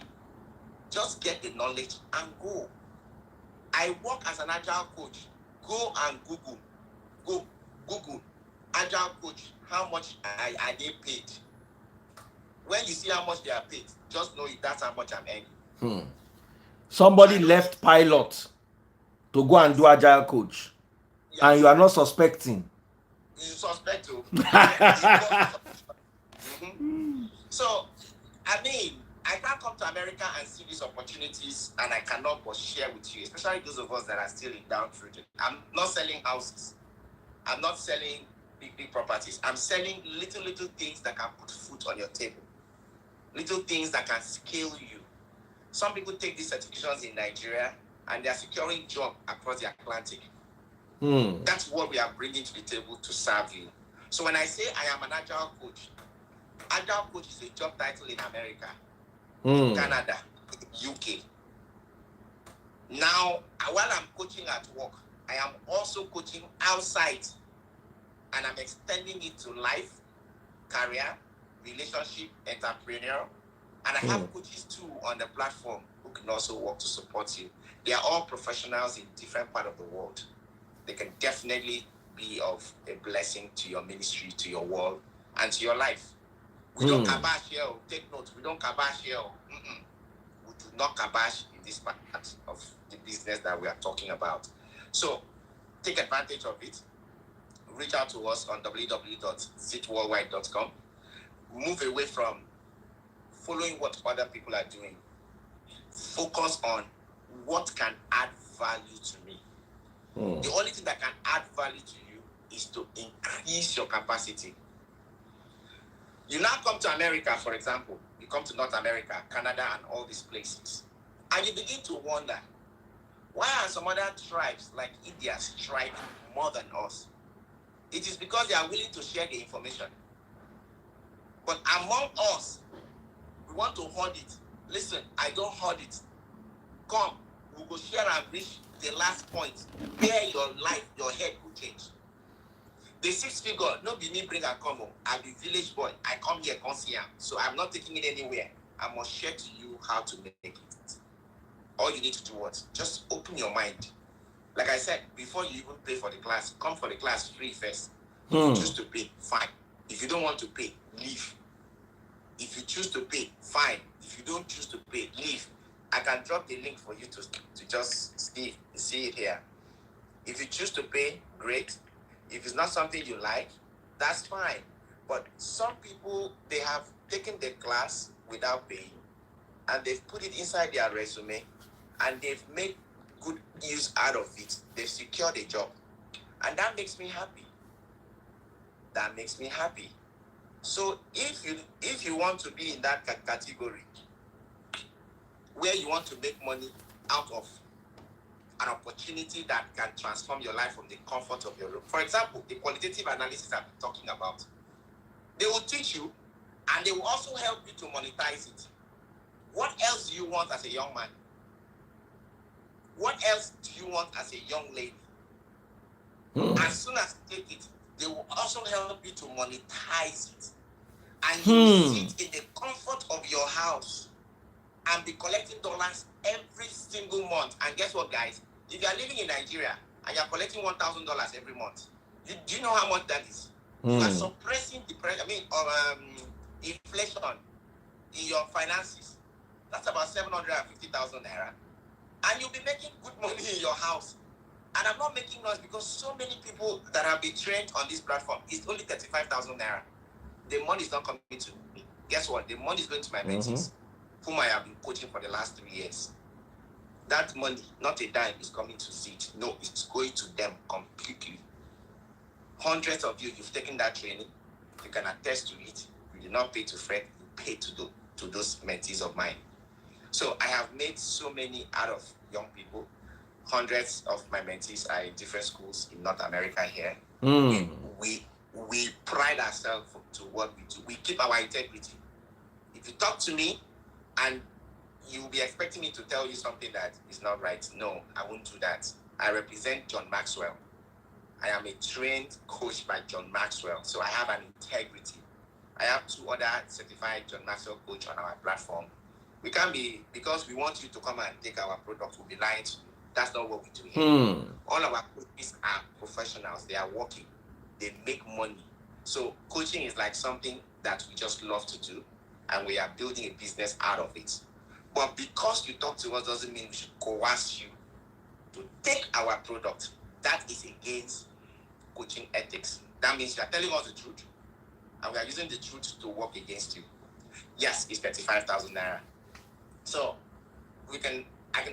Just get the knowledge and go. I work as an Agile coach. Go and Google. Go Google Agile coach. How much are they paid? When you see how much they are paid, just know that's how much I'm earning. Somebody left pilot to go and do Agile coach, yes. And you are not suspecting. You suspect to. So, I can't come to America and see these opportunities, and I cannot but share with you, especially those of us that are still in downtrodden. I'm not selling houses. I'm not selling big properties. I'm selling little things that can put food on your table. little things that can scale you. Some people take these certifications in Nigeria and they are securing job across the Atlantic. That's what we are bringing to the table to serve you. So when I say I am an Agile coach is a job title in America, in Canada, UK. Now, while I'm coaching at work, I am also coaching outside, and I'm extending it to life, career, relationship, entrepreneur, and I have coaches too on the platform who can also work to support you. They are all professionals in different parts of the world. They can definitely be of a blessing to your ministry, to your world, and to your life. We don't kabash here. Take note. We don't kabash here. We do not kabash in this part of the business that we are talking about. So take advantage of it. Reach out to us on www.zitworldwide.com. Move away from following what other people are doing. Focus on what can add value to me. The only thing that can add value to you is to increase your capacity. You now come to America, for example. You come to North America, Canada, and all these places. And you begin to wonder, why are some other tribes like India striving more than us? It is because they are willing to share the information. But among us, we want to hoard it. Listen, I don't hoard it. Come, we will share and reach the last point where your life, your head will change. The 6 figure, no be me bring a come home. I be village boy. I come here, come see him. So I'm not taking it anywhere. I must share to you how to make it. All you need to do what? Just open your mind. Like I said, before you even pay for the class, come for the class free first. If you choose to pay, fine. If you don't want to pay, leave. If you choose to pay, fine. If you don't choose to pay, leave. I can drop the link for you to just see it here. If you choose to pay, great. If it's not something you like, that's fine. But some people, they have taken the class without paying, and they've put it inside their resume, and they've made good use out of it. They've secured a job. And that makes me happy. That makes me happy. So if you want to be in that category where you want to make money out of an opportunity that can transform your life from the comfort of your room. For example, the qualitative analysis I'm talking about, they will teach you and they will also help you to monetize it. What else do you want as a young man? What else do you want as a young lady? As soon as you take it, they will also help you to monetize it. And you will sit in the comfort of your house and be collecting dollars every single month. And guess what, guys? If you are living in Nigeria and you are collecting $1,000 every month, do you know how much that is? You are suppressing inflation in your finances. That's about 750,000 naira. And you'll be making good money in your house. And I'm not making noise because so many people that have been trained on this platform, it's only 35,000 naira. The money is not coming to me. Guess what? The money is going to my mentees, whom I have been coaching for the last 3 years. That money, not a dime, is coming to Zit. No, it's going to them completely. Hundreds of you, you've taken that training. You can attest to it. You did not pay to Fred. You paid to those mentees of mine. So I have made so many out of young people. Hundreds of my mentees are in different schools in North America here. We pride ourselves to what we do. We keep our integrity. If you talk to me and you'll be expecting me to tell you something that is not right, no, I won't do that. I represent John Maxwell. I am a trained coach by John Maxwell, so I have an integrity. I have 2 other certified John Maxwell coach on our platform. We can't be, because we want you to come and take our product, we'll be lying to you. That's not what we do here. All our coaches are professionals. They are working. They make money. So coaching is like something that we just love to do, and we are building a business out of it. But because you talk to us doesn't mean we should coerce you to take our product. That is against coaching ethics. That means you are telling us the truth, and we are using the truth to work against you. Yes, it's 35,000 naira. So I can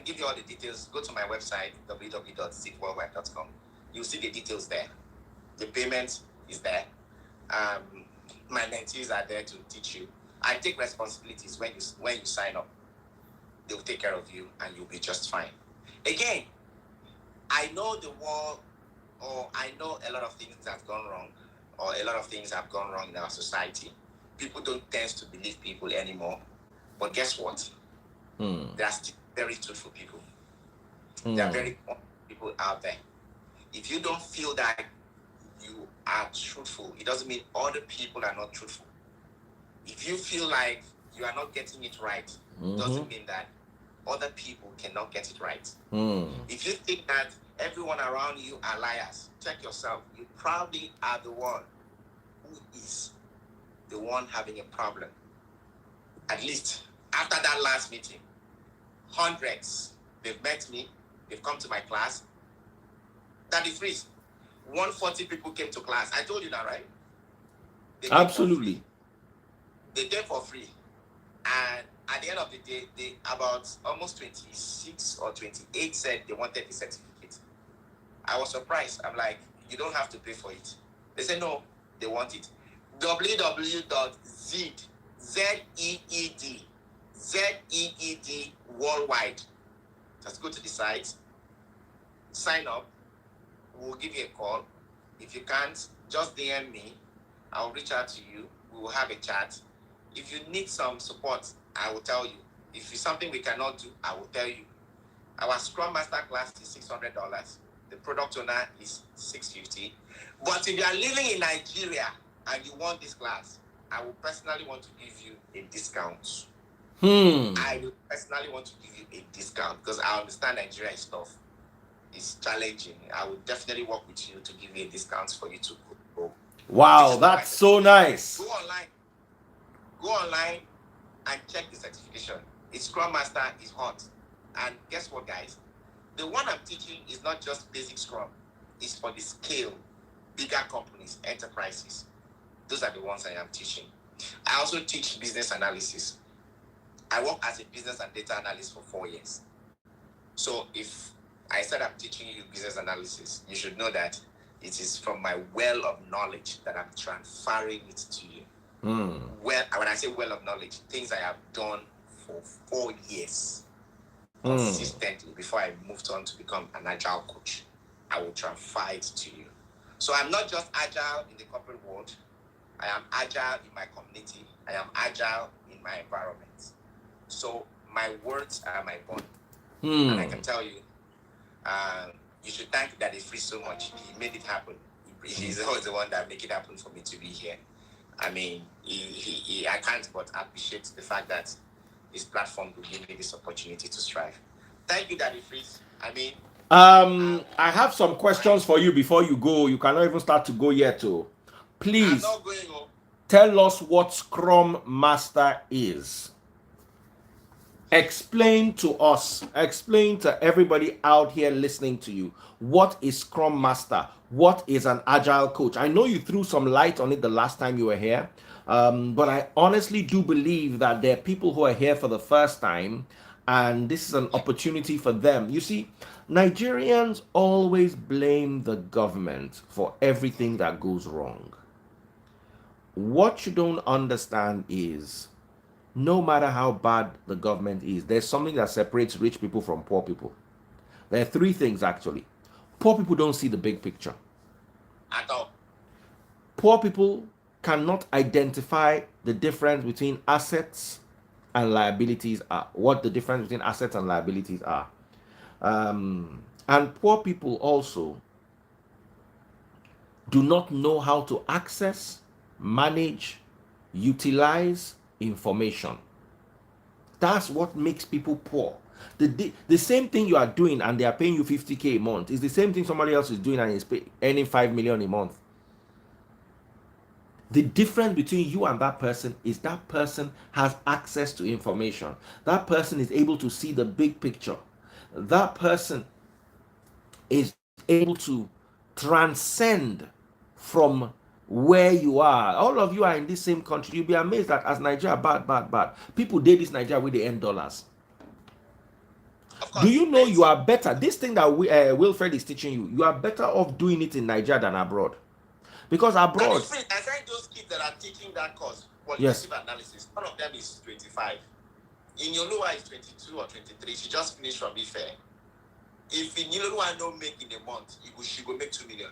give you all the details. Go to my website, www.zitworldwide.com. You'll see the details there. The payment is there. My mentees are there to teach you. I take responsibilities when you sign up. They will take care of you and you'll be just fine. Again, I know the war, or I know a lot of things that have gone wrong, or a lot of things have gone wrong in our society. People don't tend to believe people anymore. But guess what? There are still very truthful people. There are very honest people out there. If you don't feel that you are truthful, it doesn't mean other people are not truthful. If you feel like you are not getting it right, it doesn't mean that other people cannot get it right. If you think that everyone around you are liars, check yourself. You probably are the one who is the one having a problem. At least after that last meeting, hundreds, they've met me, they've come to my class. That is free. 140 people came to class. I told you that, right? Absolutely. They came for free. And at the end of the day, they about almost 26 or 28 said they wanted the certificate. I was surprised. I'm like, you don't have to pay for it. They said, no, they want it. www.zeed worldwide. Just go to the site, sign up. We'll give you a call. If you can't, just DM me. I'll reach out to you. We will have a chat. If you need some support, I will tell you. If it's something we cannot do, I will tell you. Our Scrum Master class is $600. The product owner is $650. But if you are living in Nigeria and you want this class, I will personally want to give you a discount. I will personally want to give you a discount because I understand Nigeria is tough. It's challenging. I will definitely work with you to give you a discount for you to go. Wow, that's so nice. Go online and check the certification. It's Scrum Master is hot. And guess what, guys? The one I'm teaching is not just basic Scrum. It's for the scale, bigger companies, enterprises. Those are the ones I am teaching. I also teach business analysis. I work as a business and data analyst for 4 years. So if I said I'm teaching you business analysis, you should know that it is from my well of knowledge that I'm transferring it to you. Well, when I say well of knowledge, things I have done for 4 years consistently before I moved on to become an Agile coach, I will transfer it to you. So I'm not just Agile in the corporate world. I am Agile in my community. I am Agile in my environment. So my words are my bond. And I can tell you, you should thank Daddy Free so much. He made it happen. He's always the one that made it happen for me to be here. I mean, I can't but appreciate the fact that this platform will give me this opportunity to strive. Thank you, Daddy Freeze. I mean, I have some questions for you before you go. You cannot even start to go yet, too. Please I'm not going home. Tell us what Scrum Master is. Explain to us, explain to everybody out here listening to you, what is Scrum Master? What is an Agile coach? I know you threw some light on it the last time you were here, but I honestly do believe that there are people who are here for the first time, and this is an opportunity for them. You see, Nigerians always blame the government for everything that goes wrong. What you don't understand is, no matter how bad the government is, there's something that separates rich people from poor people. There are three things, actually. Poor people don't see the big picture. At all. Poor people cannot identify the difference between assets and liabilities are, what the difference between assets and liabilities are. And poor people also do not know how to access, manage, utilize information. That's what makes people poor. The same thing you are doing and they are paying you 50K a month is the same thing somebody else is doing and is earning 5 million a month. The difference between you and that person is that person has access to information. That person is able to see the big picture. That person is able to transcend from where you are. All of you are in this same country. You'll be amazed that as Nigeria bad, people did this Nigeria with the end dollars. Do you know you are better? This thing that Wilfred is teaching you, you are better off doing it in Nigeria than abroad. Because abroad, I find those kids that are teaching that course, Yes. qualitative analysis. One of them is 25. In Yolua is 22 or 23. She just finished from Ife. If in Yolua don't make in a month, she will make 2 million.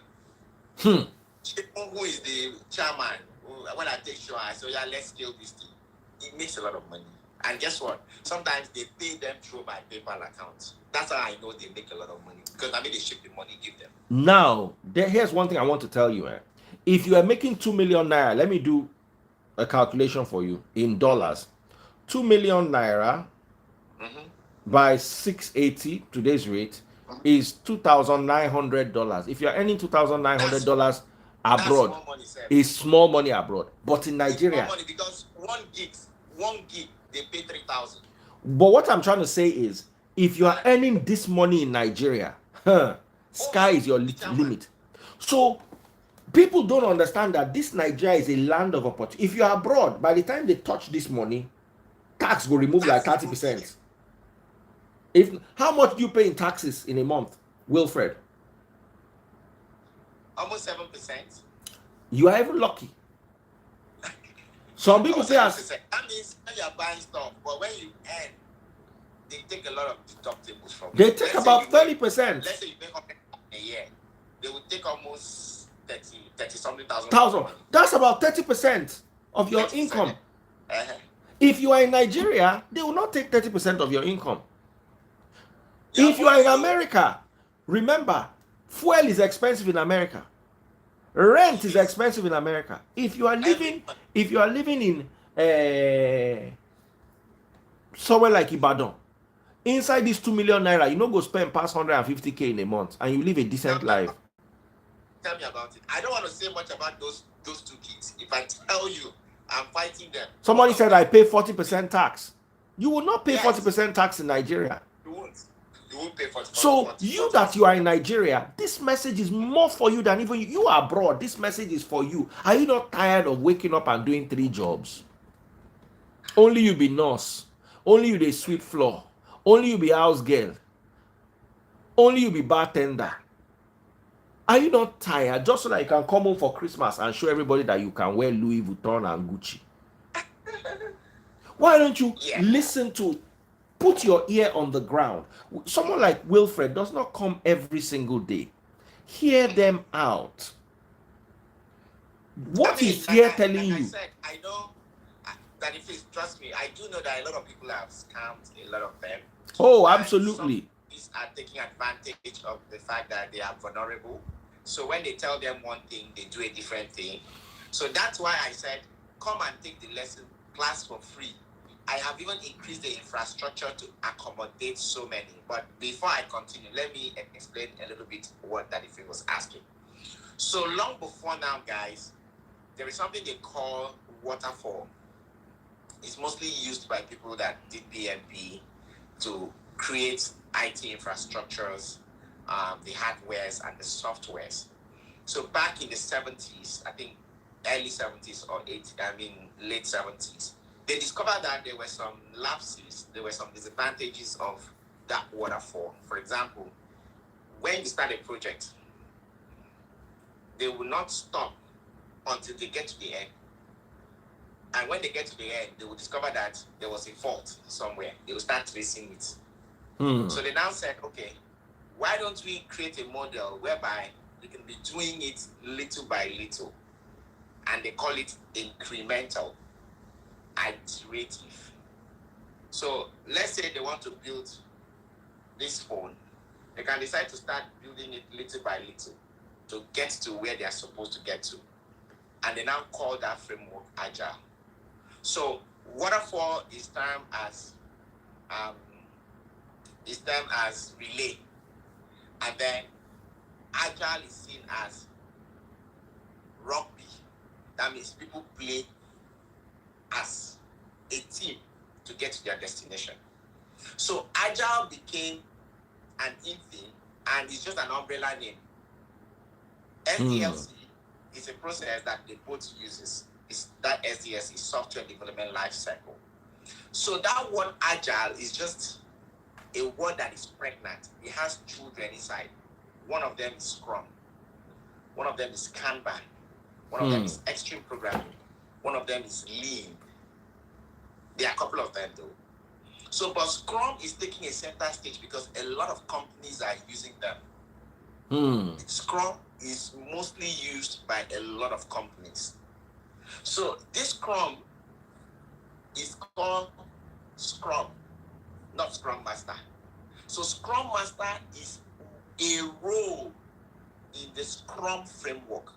Who is the chairman? When I take show, I say, yeah, let's scale this thing. It makes a lot of money. And guess what? Sometimes they pay them through my PayPal account. That's how I know they make a lot of money. Because I mean, they ship the money, give them. Now, here's one thing I want to tell you. If you are making 2 million naira, let me do a calculation for you in dollars. 2 million naira by 680, today's rate, is $2,900. If you're earning $2,900 abroad, it's small money abroad. But in Nigeria, it's small money because 1 gig, they pay 3,000. But what I'm trying to say is, if you are earning this money in Nigeria, sky is your limit. So people don't understand that this Nigeria is a land of opportunity. If you are abroad, by the time they touch this money, tax will remove like 30%. How much do you pay in taxes in a month, Wilfred? Almost 7%. You are even lucky. Some people say that means when you are buying stuff, but when you earn, they take a lot of deductibles from you. They take about 30%. Let's say you make up a year, they will take almost 30 something thousand. That's about 30% of your 30%. Income. If you are in Nigeria, they will not take 30% of your income. Yeah, if you are in America, remember, fuel is expensive in America. Rent is expensive in America. If you are living in somewhere like Ibadan, inside this 2 million naira, you go spend past 150K in a month, and you live a decent life. Tell me about it. I don't want to say much about those two kids. If I tell you, I'm fighting them. Somebody said I pay 40% tax. You will not pay 40% tax in Nigeria. You won't. You won't pay 40%. So that you are in Nigeria, this message is more for you than even you are abroad. This message is for you. Are you not tired of waking up and doing 3 jobs? Only you be nurse. Only you be sweep floor. Only you be house girl. Only you be bartender. Are you not tired? Just so that you can come home for Christmas and show everybody that you can wear Louis Vuitton and Gucci. Why don't you listen to, put your ear on the ground? Someone like Wilfred does not come every single day. Hear them out. What is here telling you? I said, I know that if it's, trust me, I do know that a lot of people have scammed a lot of them. Oh, absolutely. Some are taking advantage of the fact that they are vulnerable. So when they tell them one thing, they do a different thing. So that's why I said, come and take the lesson class for free. I have even increased the infrastructure to accommodate so many. But before I continue, let me explain a little bit what that if it was asking. So long before now, guys, there is something they call waterfall. It's mostly used by people that did PMP to create IT infrastructures, the hardwares and the softwares. So back in the 70s, I think early 70s or late 70s, they discovered that there were some lapses, there were some disadvantages of that waterfall. For example, when you start a project, they will not stop until they get to the end. And when they get to the end, they will discover that there was a fault somewhere. They will start tracing it. So they now said, okay, why don't we create a model whereby we can be doing it little by little? And they call it incremental, iterative. So let's say they want to build this phone. They can decide to start building it little by little to get to where they are supposed to get to. And they now call that framework Agile. So waterfall is termed as relay, and then Agile is seen as rugby. That means people play as a team to get to their destination. So Agile became an in thing, and it's just an umbrella name. SDLC is a process that they both uses. That SDS is software development life cycle. So that word Agile is just a word that is pregnant. It has children inside. One of them is Scrum. One of them is Kanban. One of them is extreme programming. One of them is Lean. There are a couple of them though. So, but Scrum is taking a center stage because a lot of companies are using them. Scrum is mostly used by a lot of companies. So this Scrum is called Scrum, not Scrum Master. So Scrum Master is a role in the Scrum framework.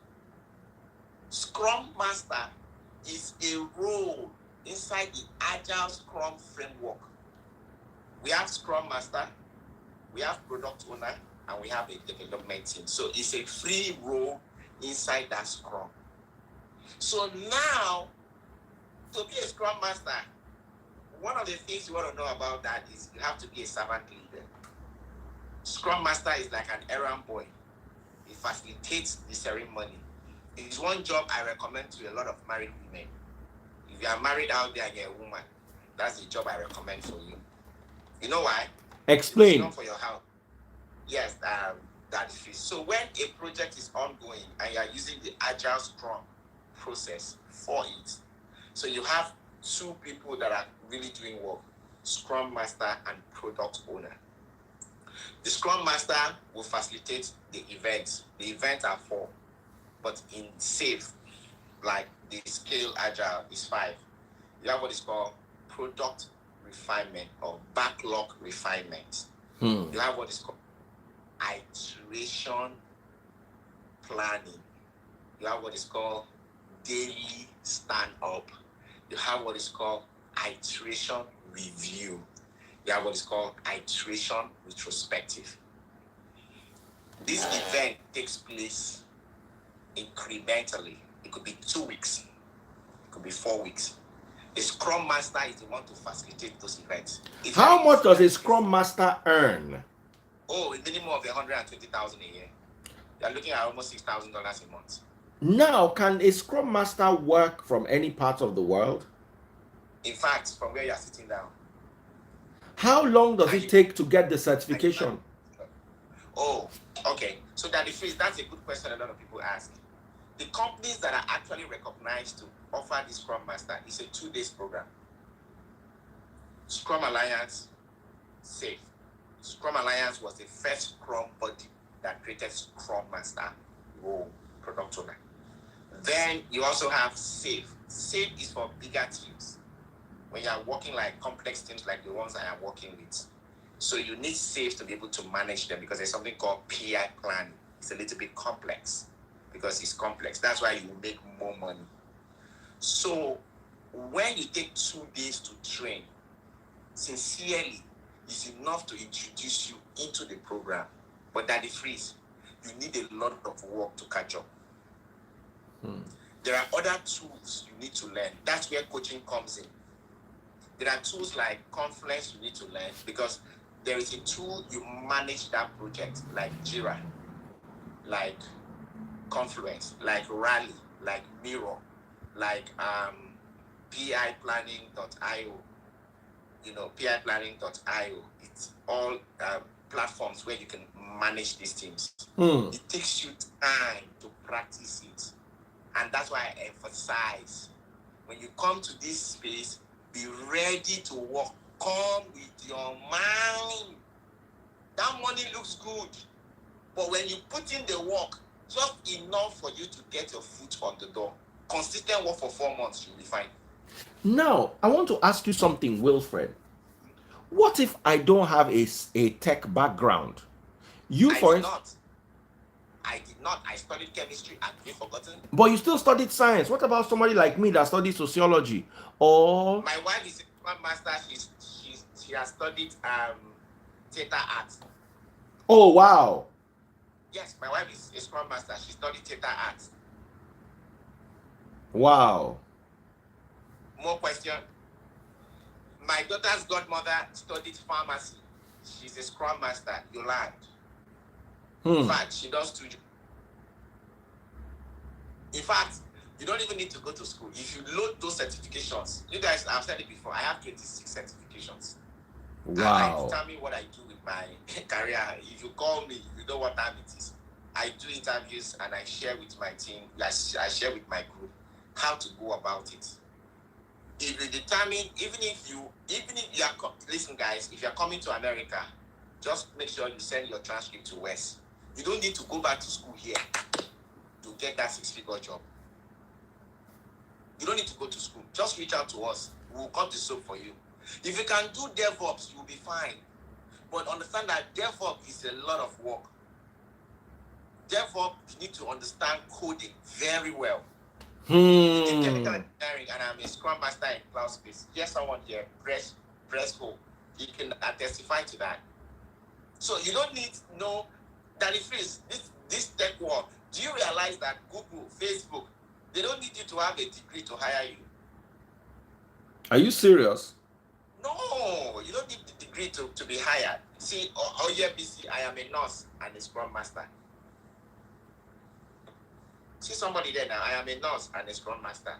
Scrum Master is a role inside the Agile Scrum framework. We have Scrum Master, we have Product Owner, and we have a development team. So it's a free role inside that Scrum. So now, to be a Scrum Master, one of the things you want to know about that is you have to be a servant leader. Scrum Master is like an errand boy. He facilitates the ceremony. It's one job I recommend to a lot of married women. If you are married out there and you're a woman, that's the job I recommend for you. You know why? Explain. It's not for your house. Yes, that is. So when a project is ongoing and you are using the Agile Scrum process for it, so you have two people that are really doing work, Scrum Master and Product Owner. The Scrum Master will facilitate the events. The events are 4, but in SAFe, like the scale Agile is 5. You have what is called product refinement or backlog refinement. You have what is called iteration planning. You have what is called daily stand up. You have what is called iteration review. You have what is called iteration retrospective. This event takes place incrementally. It could be 2 weeks. It could be 4 weeks. The Scrum Master is the one to facilitate those events. How much does a Scrum Master earn? Oh, a minimum of 120,000 a year. You're looking at almost $6,000 a month. Now, can a Scrum Master work from any part of the world? In fact, from where you're sitting down. How long does it take to get the certification? Oh, okay. So that's a good question a lot of people ask. The companies that are actually recognized to offer the Scrum Master is a 2-day program. Scrum Alliance, SAFe. Scrum Alliance was the first Scrum body that created Scrum Master role, product owner. Then you also have SAFe. SAFe is for bigger teams. When you are working like complex teams like the ones I am working with. So you need SAFe to be able to manage them because there's something called PI planning. It's a little bit complex because it's complex. That's why you make more money. So when you take 2 days to train, sincerely, is enough to introduce you into the program. But that is free. You need a lot of work to catch up. There are other tools you need to learn. That's where coaching comes in. There are tools like Confluence you need to learn because there is a tool you manage that project like Jira, like Confluence, like Rally, like Miro, like piplanning.io. piplanning.io. It's all platforms where you can manage these teams. It takes you time to practice it. And that's why I emphasize, when you come to this space, be ready to work. Come with your mind. That money looks good. But when you put in the work, just enough for you to get your foot on the door. Consistent work for 4 months, you'll be fine. Now, I want to ask you something, Wilfred. What if I don't have a tech background? I did not. I studied chemistry and you've forgotten. But you still studied science. What about somebody like me that studied sociology? Or my wife is a Scrum Master. She has studied theater arts. Oh wow. Yes, my wife is a Scrum Master. She studied theater arts. Wow. More question. My daughter's godmother studied pharmacy. She's a Scrum Master. Yolande. In fact, she does 2 jobs. In fact, you don't even need to go to school. If you load those certifications, you guys, I've said it before, I have 26 certifications. Wow. And I determine what I do with my career. If you call me, you know what time it is. I do interviews and I share with my team. I share with my group. how to go about it. If you determine, even if you are, listen guys, if you're coming to America, just make sure you send your transcript to West. You don't need to go back to school here to get that 6-figure job. You don't need to go to school. Just reach out to us. We'll cut the soap for you. If you can do DevOps, you'll be fine. But understand that DevOps is a lot of work. DevOps, you need to understand coding very well. In chemical engineering, and I'm a Scrum Master in cloud space. Yes, someone here, press hold. You can testify to that. So you don't need to know Danny Freeze, this tech world. Do you realize that Google, Facebook, they don't need you to have a degree to hire you? Are you serious? No, you don't need the degree to be hired. See, OUBC, I am a nurse and a Scrum Master. See somebody there now, I am a nurse and a Scrum Master.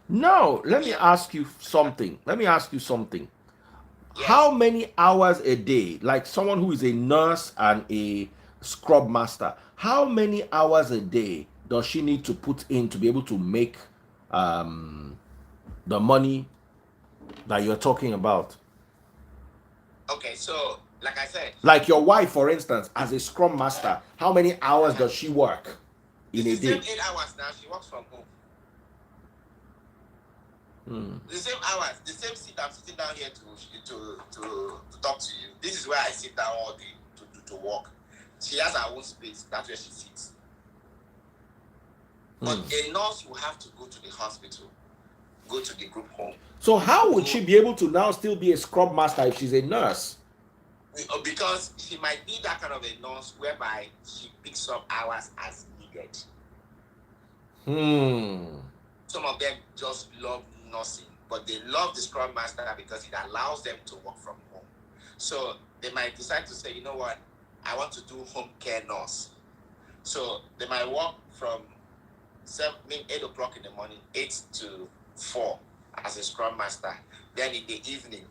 No, let me ask you something. Yes. How many hours a day, like someone who is a nurse and a Scrum Master, how many hours a day does she need to put in to be able to make the money that you're talking about? Okay, so like I said, like your wife, for instance, as a Scrum Master, how many hours does she work in a day? The same 8 hours now. She works from home. The same hours, the same seat I'm sitting down here to talk to you. This is where I sit down all day to work. She has her own space. That's where she sits. But a nurse will have to go to the hospital, go to the group home. So how would she be able to now still be a Scrum Master if she's a nurse? Because she might be that kind of a nurse whereby she picks up hours as needed. Some of them just love nursing, but they love the Scrum Master because it allows them to work from home. So they might decide to say, you know what, I want to do home care nurse. So they might work from 8 o'clock in the morning, 8 to 4 as a Scrum Master. Then in the evening,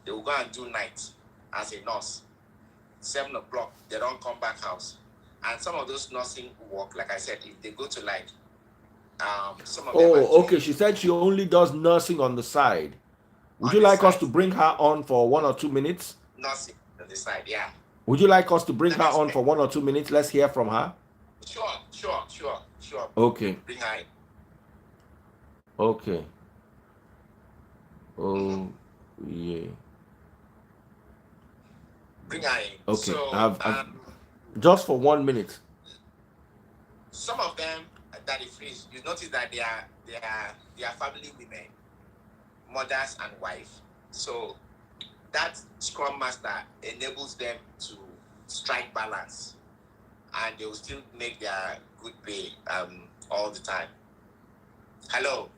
they will go and do night as a nurse. 7 o'clock, they don't come back house. And some of those nursing work, like I said, if they go to like some of them. Okay. She said she only does nursing on the side. Would you like us to bring her on for 1 or 2 minutes? Nursing on the side, yeah. Would you like us to bring her on for 1 or 2 minutes? Let's hear from her. Sure. Okay. Bring her in. Okay. Oh, yeah. Bring her in. Okay. So, I've just for 1 minute. Some of them that is free. You notice that they are family women, mothers and wives. So that Scrum Master enables them to strike balance, and they will still make their good pay all the time. Hello.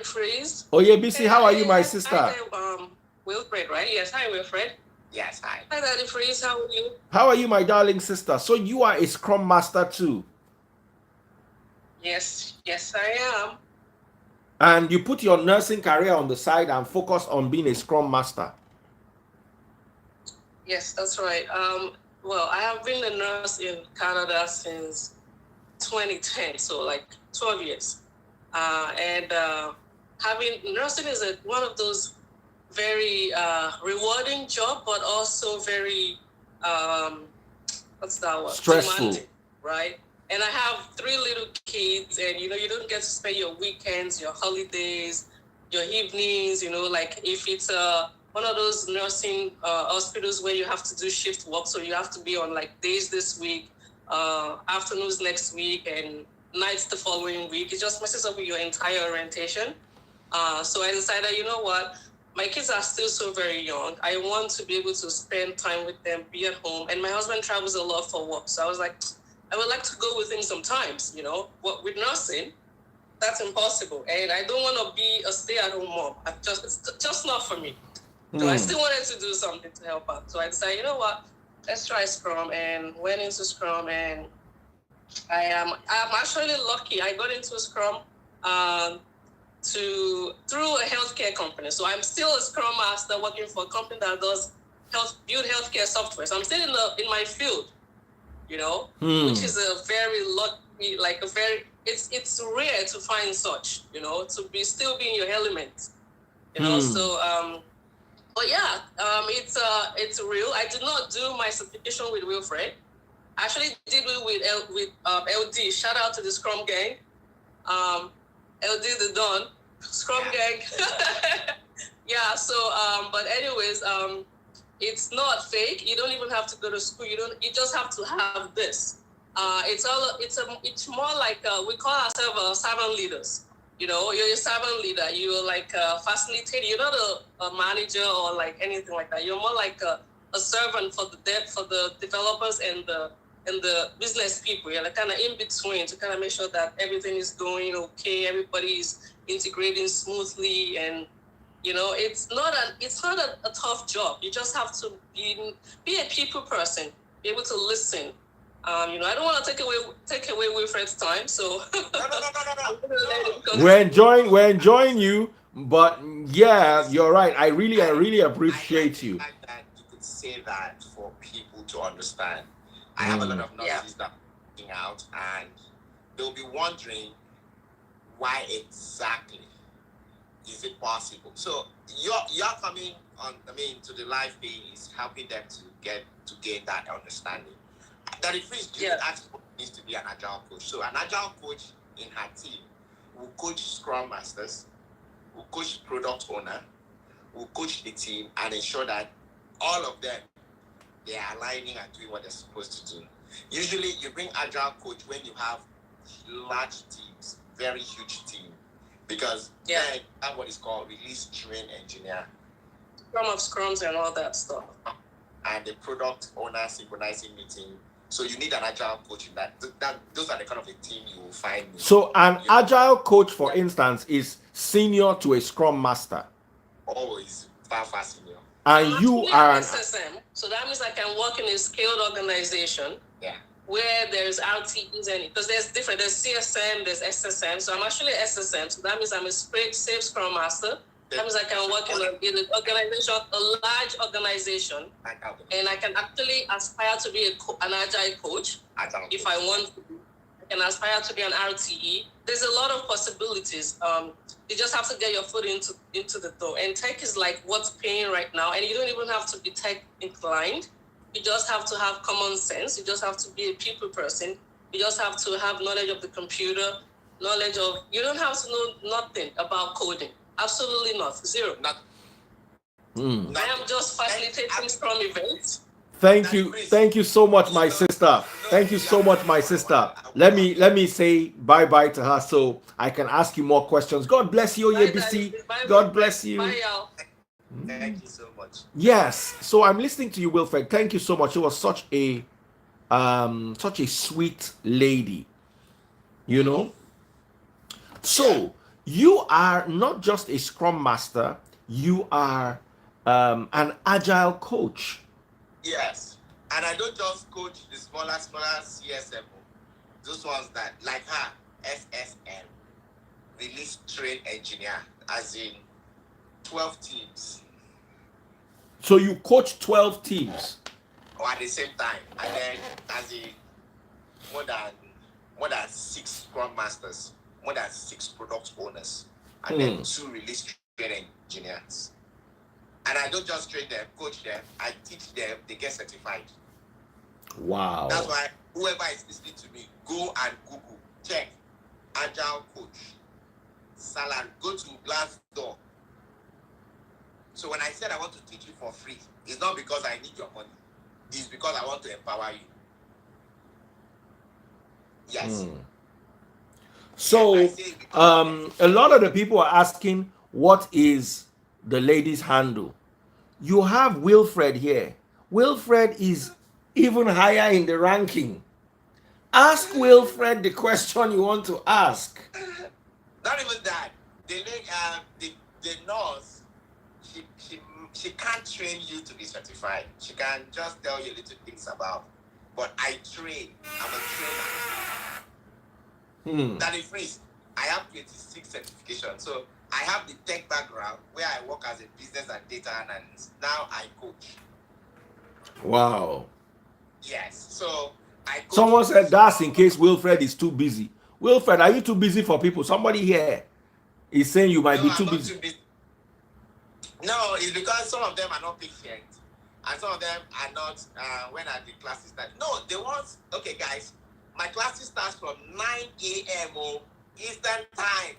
Freeze. Oh yeah, BC, how are you, my sister? Hi, Wilfred, right? Yes, hi, Wilfred. Yes, hi. Hi, Daddy Freeze, how are you? How are you, my darling sister? So you are a Scrum Master too? Yes, I am. And you put your nursing career on the side and focus on being a Scrum Master? Yes, that's right. Well, I have been a nurse in Canada since 2010, so like 12 years. And having nursing is one of those very rewarding job, but also very what's that word? Stressful, demanding, right? And I have 3 little kids, and you don't get to spend your weekends, your holidays, your evenings. Like if it's one of those nursing hospitals where you have to do shift work, so you have to be on like days this week, afternoons next week, and nights the following week. It just messes up with your entire orientation. So I decided, you know what? My kids are still so very young. I want to be able to spend time with them, be at home. And my husband travels a lot for work. So I was like, I would like to go with him sometimes, But with nursing, that's impossible. And I don't want to be a stay-at-home mom. It's just not for me. So I still wanted to do something to help out. So I decided, you know what? Let's try Scrum, and went into Scrum. And I'm actually lucky. I got into Scrum through a healthcare company. So I'm still a Scrum Master working for a company that does build healthcare software. So I'm still in my field, which is a very lucky, it's rare to find such, to still be in your element, So but yeah, it's real. I did not do my certification with Wilfred. I actually did it with LD. Shout out to the Scrum gang. LD the Don, Scrum gang. Yeah. So but anyways, it's not fake. You don't even have to go to school. You just have to have this. It's more like we call ourselves servant leaders. You're a servant leader. You're like a facilitator. You're not a manager or like anything like that. You're more like a servant for the developers and the business people. You're like kind of in between to kind of make sure that everything is going okay. Everybody is integrating smoothly, and it's not a tough job. You just have to be a people person, be able to listen. I don't want to take away Wilfred's time, so No. We're enjoying you, but yeah, you're right. I really appreciate you. Like that you could say that for people to understand. I have a lot of novices that are looking out, and they'll be wondering why exactly is it possible. So you're coming on, to the live thing is helping them to gain that understanding. That if you ask what needs to be an agile coach. So an agile coach in her team will coach Scrum Masters, will coach product owner, will coach the team and ensure that all of them, they are aligning and doing what they're supposed to do. Usually you bring agile coach when you have large teams, very huge team, because then you have what is called release train engineer. Scrum of scrums and all that stuff. And the product owner synchronizing meeting. So you need an agile coach in that. Those are the kind of a team you will find. So an agile coach, for instance, is senior to a Scrum Master. Always far senior. And you are an SSM. So that means I can work in a scaled organization. Yeah. Where there's RTEs and because there's CSM, there's SSM. So I'm actually SSM. So that means I'm a safe Scrum Master. That means I can work in an organization, a large organization, and I can actually aspire to be an agile coach if I want to. I can aspire to be an RTE. There's a lot of possibilities. You just have to get your foot into the door. And tech is like what's paying right now. And you don't even have to be tech inclined. You just have to have common sense. You just have to be a people person. You just have to have knowledge of the computer, you don't have to know nothing about coding. Absolutely not. Zero. I am just facilitating Scrum events. Thank you so much, my sister. Thank you so much, my sister. Let me say bye to her so I can ask you more questions. God bless you, ABC. God bless you. Bye, y'all. Thank you so much. Yes. So I'm listening to you, Wilfred. Thank you so much. She was such a sweet lady. So you are not just a Scrum Master, you are an Agile coach. Yes. And I don't just coach the smaller CSM. Those ones that, like her, SSM, release train engineer, as in 12 teams. So you coach 12 teams? Or at the same time. And then, as in more than 6 Scrum Masters, more than 6 product owners, and then 2 release train engineers. And I don't just train them, coach them, I teach them, they get certified. Wow. That's why whoever is listening to me, go and Google, check Agile Coach, salary, go to Glassdoor. So when I said I want to teach you for free, it's not because I need your money. It's because I want to empower you. Yes. So, a lot of the people are asking, what is the lady's handle? You have Wilfred here. Wilfred is even higher in the ranking. Ask Wilfred the question you want to ask. Not even that. The nurse, she can't train you to be certified. She can just tell you little things about. But I train. I'm a trainer. That is free. I have 26 certifications. So I have the tech background where I work as a business and data analyst. Now I coach. Wow. Yes. So I coach. Someone said that's in case Wilfred is too busy. Wilfred, are you too busy for people? Somebody here is saying you might No, be I'm too not busy. too busy. No, it's because some of them are not patient, and some of them are not. When are the classes start? No, they want. Okay, guys, my classes starts from 9 a.m. Eastern time.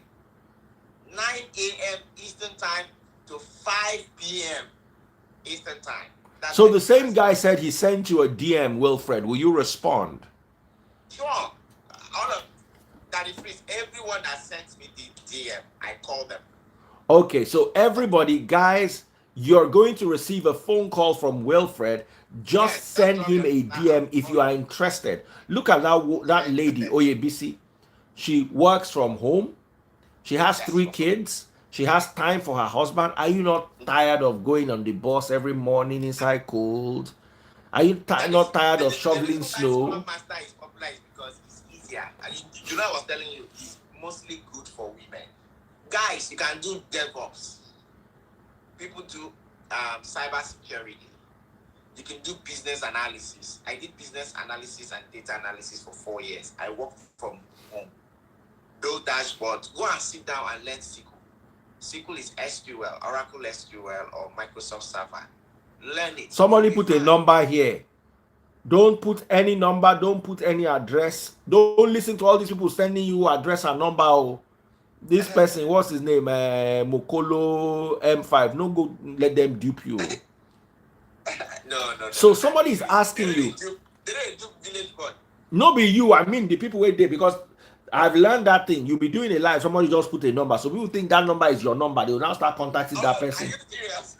9 a.m. Eastern time to 5 p.m. Eastern time. That's So when the the same class guy starts. said he sent you a DM, Wilfred. Will you respond? Sure. All of that is free. Everyone that sends me the DM, I call them. Okay, so everybody, guys, you're going to receive a phone call from Wilfred. Yes, Just just send drop your him a DM if you are interested. Look at that lady, Oyebisi. She works from home. She has Yes. 3 kids. She has time for her husband. Are you not tired of going on the bus every morning inside cold? Are you That is not tired of the shoveling reason why Scrum snow? Master is popular is because it's easier. You know, I was telling you, it's mostly good for women. Guys, you can do DevOps. People do cyber security. You can do business analysis. I did business analysis and data analysis for 4 years. I worked from home. Build dashboards. Go and sit down and learn SQL. SQL is SQL, Oracle SQL, or Microsoft Server. Learn it. Somebody put a number here. Don't put any number. Don't put any address. Don't listen to all these people sending you address and number. Oh, this person, what's his name? Mokolo M5. No, go let them dupe you. No. So somebody is asking you. They don't do village board. No, be you. I mean the people wait there because I've learned that thing. You'll be doing a live. Somebody just put a number. So people think that number is your number. They will now start contacting that person. Are you serious?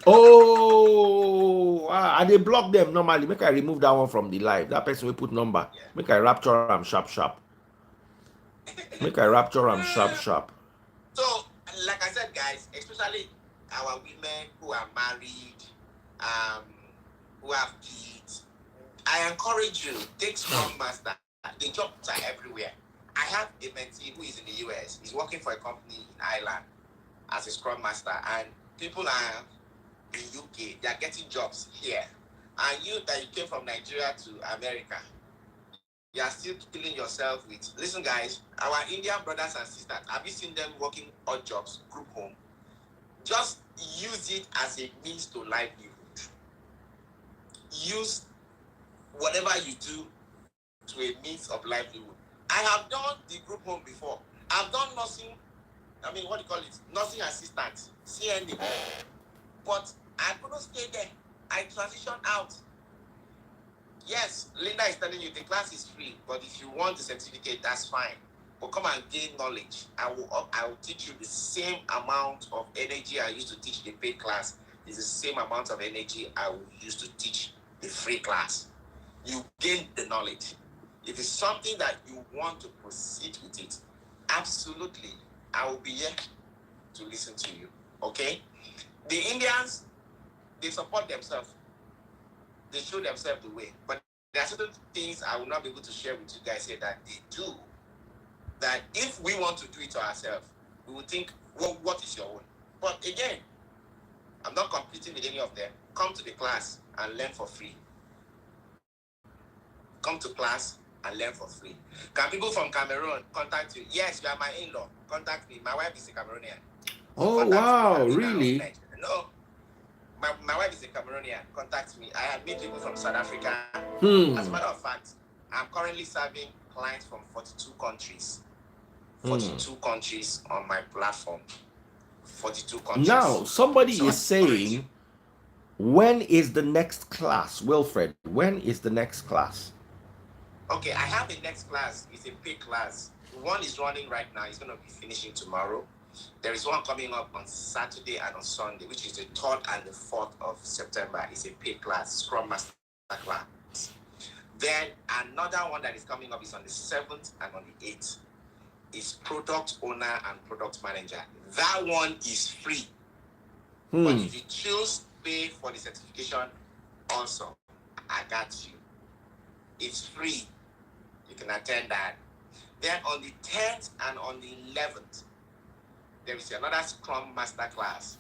And they block them normally. Make I remove that one from the live. That person will put number. Yeah. Make I rapture them sharp. Make I rapture them sharp. So, like I said, guys, especially our women who are married, who have kids, I encourage you, take Scrum Master. The jobs are everywhere. I have a mentee who is in the US. He's working for a company in Ireland as a Scrum Master, and people are in UK. They are getting jobs here. And you that you came from Nigeria to America, you are still killing yourself with. Listen, guys, our Indian brothers and sisters, have you seen them working odd jobs, group home? Just use it as a means to livelihood. Use whatever you do to a means of livelihood. I have done the group home before. I've done nursing, nursing assistant, CNA. But I couldn't stay there. I transitioned out. Yes, Linda is telling you the class is free, but if you want the certificate, that's fine. But come and gain knowledge. I will teach you the same amount of energy I used to teach the paid class. Is the same amount of energy I will use to teach the free class. You gain the knowledge. If it's something that you want to proceed with it, absolutely, I will be here to listen to you. Okay? The Indians, they support themselves. They show themselves the way. But there are certain things I will not be able to share with you guys here that they do. That if we want to do it to ourselves, we will think, well, what is your own? But again, I'm not competing with any of them. Come to the class and learn for free. Come to class and learn for free. Can people from Cameroon contact you? Yes, you are my in-law. Contact me. My wife is a Cameroonian. Oh, wow, really? No. My wife is a Cameroonian. Contact me. I have met people from South Africa. As a matter of fact, I'm currently serving clients from 42 countries. 42 countries on my platform. 42 countries. Now, somebody is saying, when is the next class? Wilfred, when is the next class? Okay, I have a next class. It's a paid class. One is running right now. It's going to be finishing tomorrow. There is one coming up on Saturday and on Sunday, which is the 3rd and the 4th of September. It's a paid class, Scrum Master class. Then another one that is coming up is on the 7th and on the 8th. Is product owner and product manager. That one is free. But if you choose to pay for the certification, also, I got you. It's free. You can attend that. Then on the 10th and on the 11th, there is another Scrum Master class.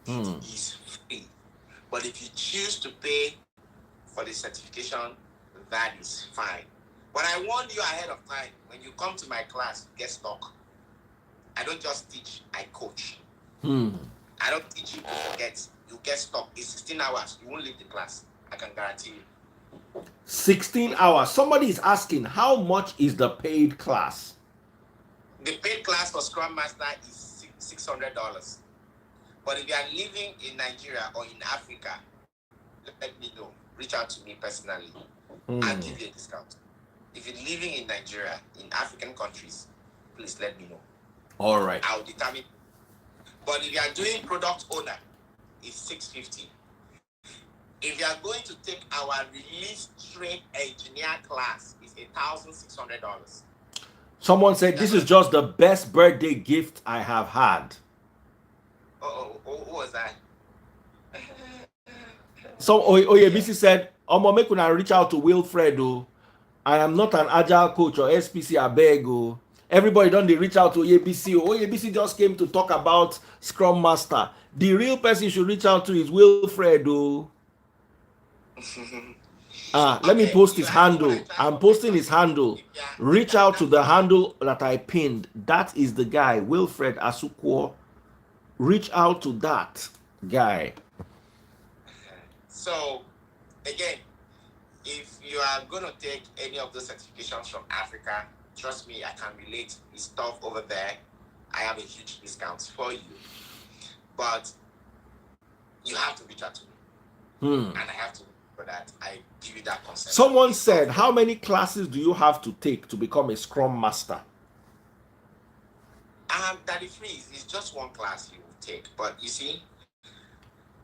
It is free. But if you choose to pay for the certification, that is fine. But I warned you ahead of time. When you come to my class, get stuck. I don't just teach, I coach. I don't teach you to forget. You get stuck. It's 16 hours. You won't leave the class. I can guarantee you. 16 hours. Somebody is asking, how much is the paid class? The paid class for Scrum Master is $600. But if you are living in Nigeria or in Africa, let me know. Reach out to me personally. I'll give you a discount. If you're living in Nigeria, in African countries, please let me know. All right. I'll determine. But if you are doing product owner, it's $650. If you are going to take our release train engineer class, it's $1,600. Someone said this is just the best birthday gift I have had. Who was that? So BC said, make when I reach out to Wilfredo. I am not an agile coach or SPC, I beg you. Everybody don't they reach out to OABC. OABC just came to talk about Scrum Master. The real person you should reach out to is Wilfredo. Let me post his handle. I'm posting his handle. Reach out to the handle that I pinned. That is the guy, Wilfred Asukwo. Reach out to that guy. So, again, if you are going to take any of those certifications from Africa, trust me, I can relate the stuff over there. I have a huge discount for you. But you have to reach out to me. And I have to, for that, I give you that concept. Someone said, how many classes do you have to take to become a Scrum Master? 33 is just one class you will take. But you see,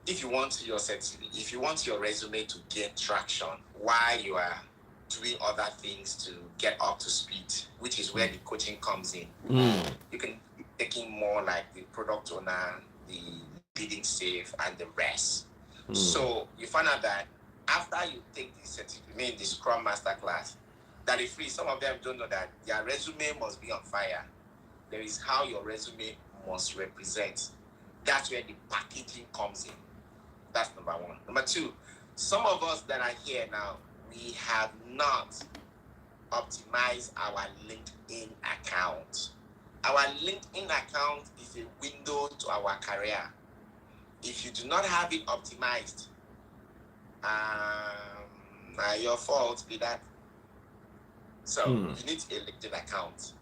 if you want your resume to gain traction while you are doing other things to get up to speed, which is where the coaching comes in, you can be taking more like the product owner, the leading safe, and the rest. So you find out that after you take the certificate, the Scrum Master class, that is free. Some of them don't know that their resume must be on fire. There is how your resume must represent. That's where the packaging comes in. That's number one. Number two, some of us that are here now, we have not optimized our LinkedIn account. Our LinkedIn account is a window to our career. If you do not have it optimized, your fault be that. So you need a LinkedIn account.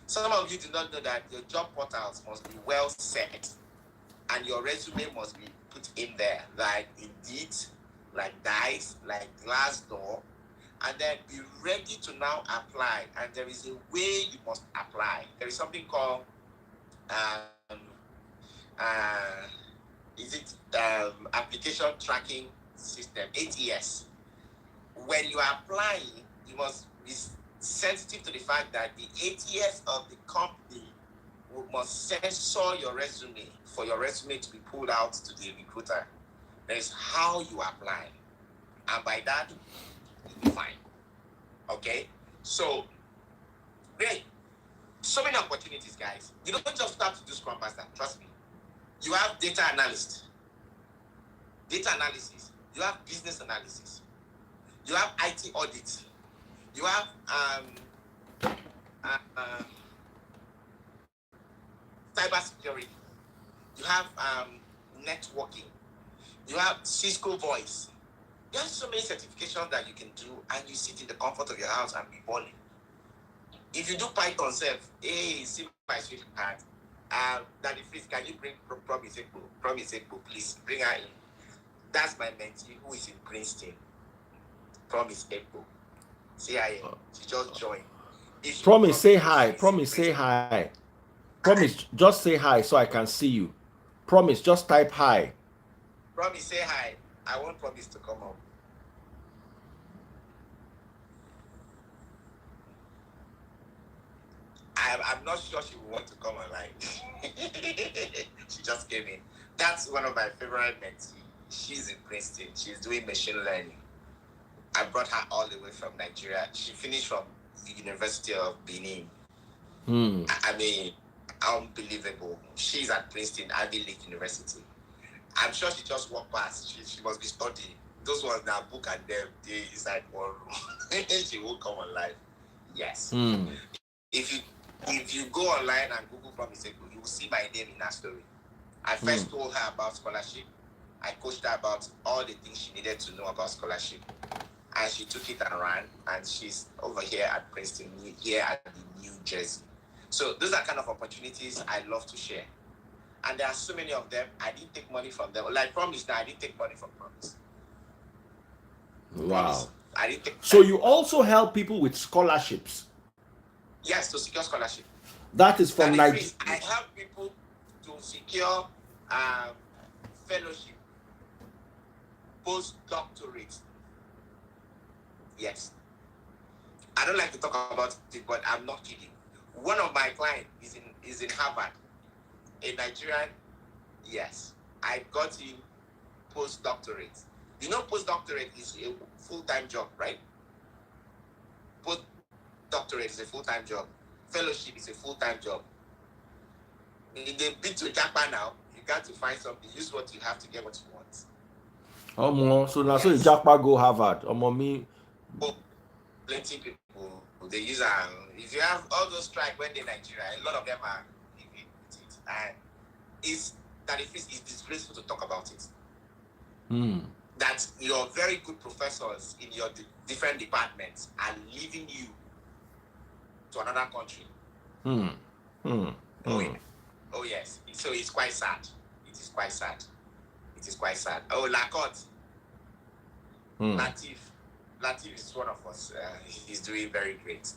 Some of you do not know that your job portals must be well set and your resume must be put in there, like Indeed, like Dice, like Glassdoor, and then be ready to now apply. And there is a way you must apply. There is something called application tracking system, ATS. When you are applying, you must be sensitive to the fact that the ATS of the company must censor your resume for your resume to be pulled out to the recruiter. That is how you apply. And by that, you'll be fine. Okay? So, great. So many opportunities, guys. You don't just start to do Scrum Master. Trust me. You have data analysis. You have business analysis. You have IT audit. You have cybersecurity. You have networking. You have Cisco voice. There are so many certifications that you can do, and you sit in the comfort of your house and be balling. If you do Python self, hey, see my sweetheart. Daddy, please, can you bring Promise Ekpo, please bring her in. That's my mentee who is in Princeton. Promise Ekpo. See her here. She just joined. Promise, say hi. Promise, say hi. Promise, just say hi so I can see you. Promise, just type hi. Promise, say hi. I want Promise to come up. I'm not sure she will want to come online. She just came in. That's one of my favorite mentees. She's in Princeton. She's doing machine learning. I brought her all the way from Nigeria. She finished from the University of Benin. I mean, unbelievable. She's at Princeton, Ivy League University. I'm sure she just walked past. She must be studying. Those ones that book and them, they inside one room. She won't come online. Yes. Mm. If you go online and Google Promise Echo, you will see my name in that story. I first told her about scholarship. I coached her about all the things she needed to know about scholarship. And she took it and ran. And she's over here at Princeton, here at the New Jersey. So those are kind of opportunities I love to share. And there are so many of them. I didn't take money from them. Like Promise, now I didn't take money from Promise. Wow. Promise, I didn't take. So you also help people with scholarships? Yes, to secure scholarship. That is from Nigeria. I help people to secure fellowship, postdoctorate. Yes. I don't like to talk about it, but I'm not kidding. One of my clients is in Harvard, a Nigerian. Yes, I got him postdoctorate. You know, postdoctorate is a full-time job, right? Postdoctorate is a full-time job. Fellowship is a full-time job. In the bit to Japan now, you got to find something. Use what you have to get what you want. So now, so Japan go Harvard. Me. Oh, plenty people they use if you have all those strike when they're Nigeria, a lot of them are living with it, and it's that it is disgraceful to talk about it. That your very good professors in your different departments are leaving you to another country. Oh yes. So it's quite sad. It is quite sad. It is quite sad. Oh, Lacote. Latif is one of us. He's doing very great.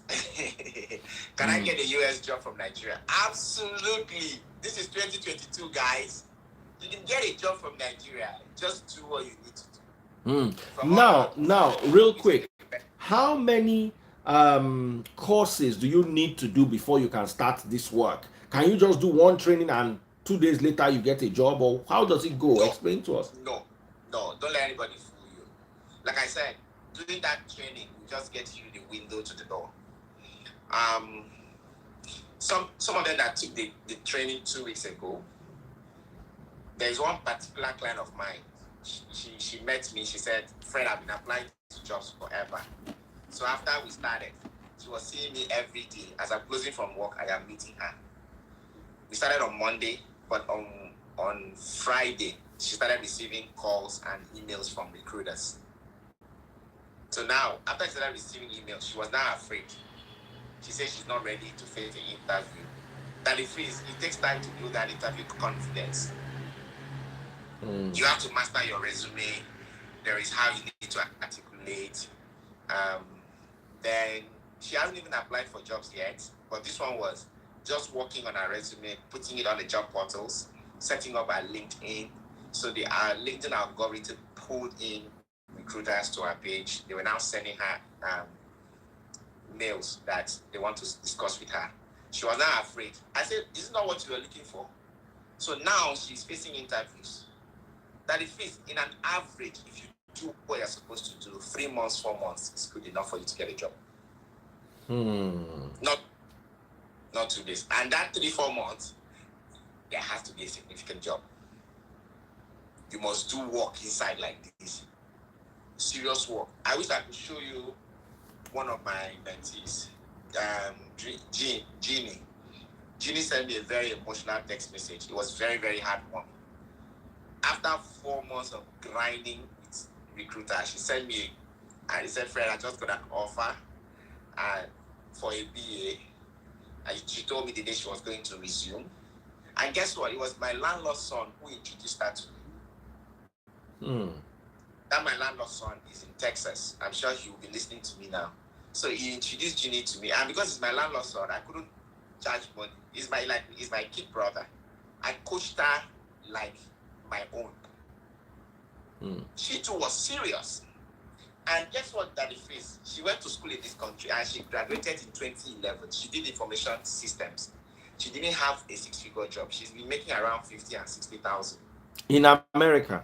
Can I get a US job from Nigeria? Absolutely. This is 2022, guys. You can get a job from Nigeria. Just do what you need to do. Now, real quick, how many courses do you need to do before you can start this work? Can you just do one training and 2 days later you get a job, or how does it go? Explain to us. No, don't let anybody fool you. Like I said, doing that training will just get you the window to the door. Some of them that took the training 2 weeks ago, there's one particular client of mine. She met me. She said, "Fred, I've been applying to jobs forever." So after we started, she was seeing me every day. As I'm closing from work, I am meeting her. We started on Monday, but on Friday, she started receiving calls and emails from recruiters. So now, after she started receiving emails, she was now afraid. She said she's not ready to face the interview. That it takes time to do that interview confidence. You have to master your resume. There is how you need to articulate. Then she hasn't even applied for jobs yet, but this one was just working on her resume, putting it on the job portals, setting up her LinkedIn. So the LinkedIn algorithm pulled in recruiters to her page. They were now sending her mails that they want to discuss with her. She was now afraid. I said, "This is not what you were looking for." So now she's facing interviews. That if it's in an average, if you do what you're supposed to do, 3 months, 4 months is good enough for you to get a job. Not 2 days. And that 3-4 months, there has to be a significant job. You must do work inside like this. Serious work. I wish I could show you one of my mentees, Jeannie. Jeannie sent me a very emotional text message. It was very, very heartwarming. After 4 months of grinding with recruiter, she sent me, and she said, "Fred, I just got an offer for a BA." And she told me the day she was going to resume. And guess what? It was my landlord's son who introduced her to me. That my landlord's son is in Texas. I'm sure he will be listening to me now. So he introduced Ginny to me. And because it's my landlord's son, I couldn't charge money. He's my kid brother. I coached her like my own. She too was serious. And guess what, Daddy Face? She went to school in this country and she graduated in 2011. She did information systems. She didn't have a 6-figure job. She's been making around 50 and 60,000. In America?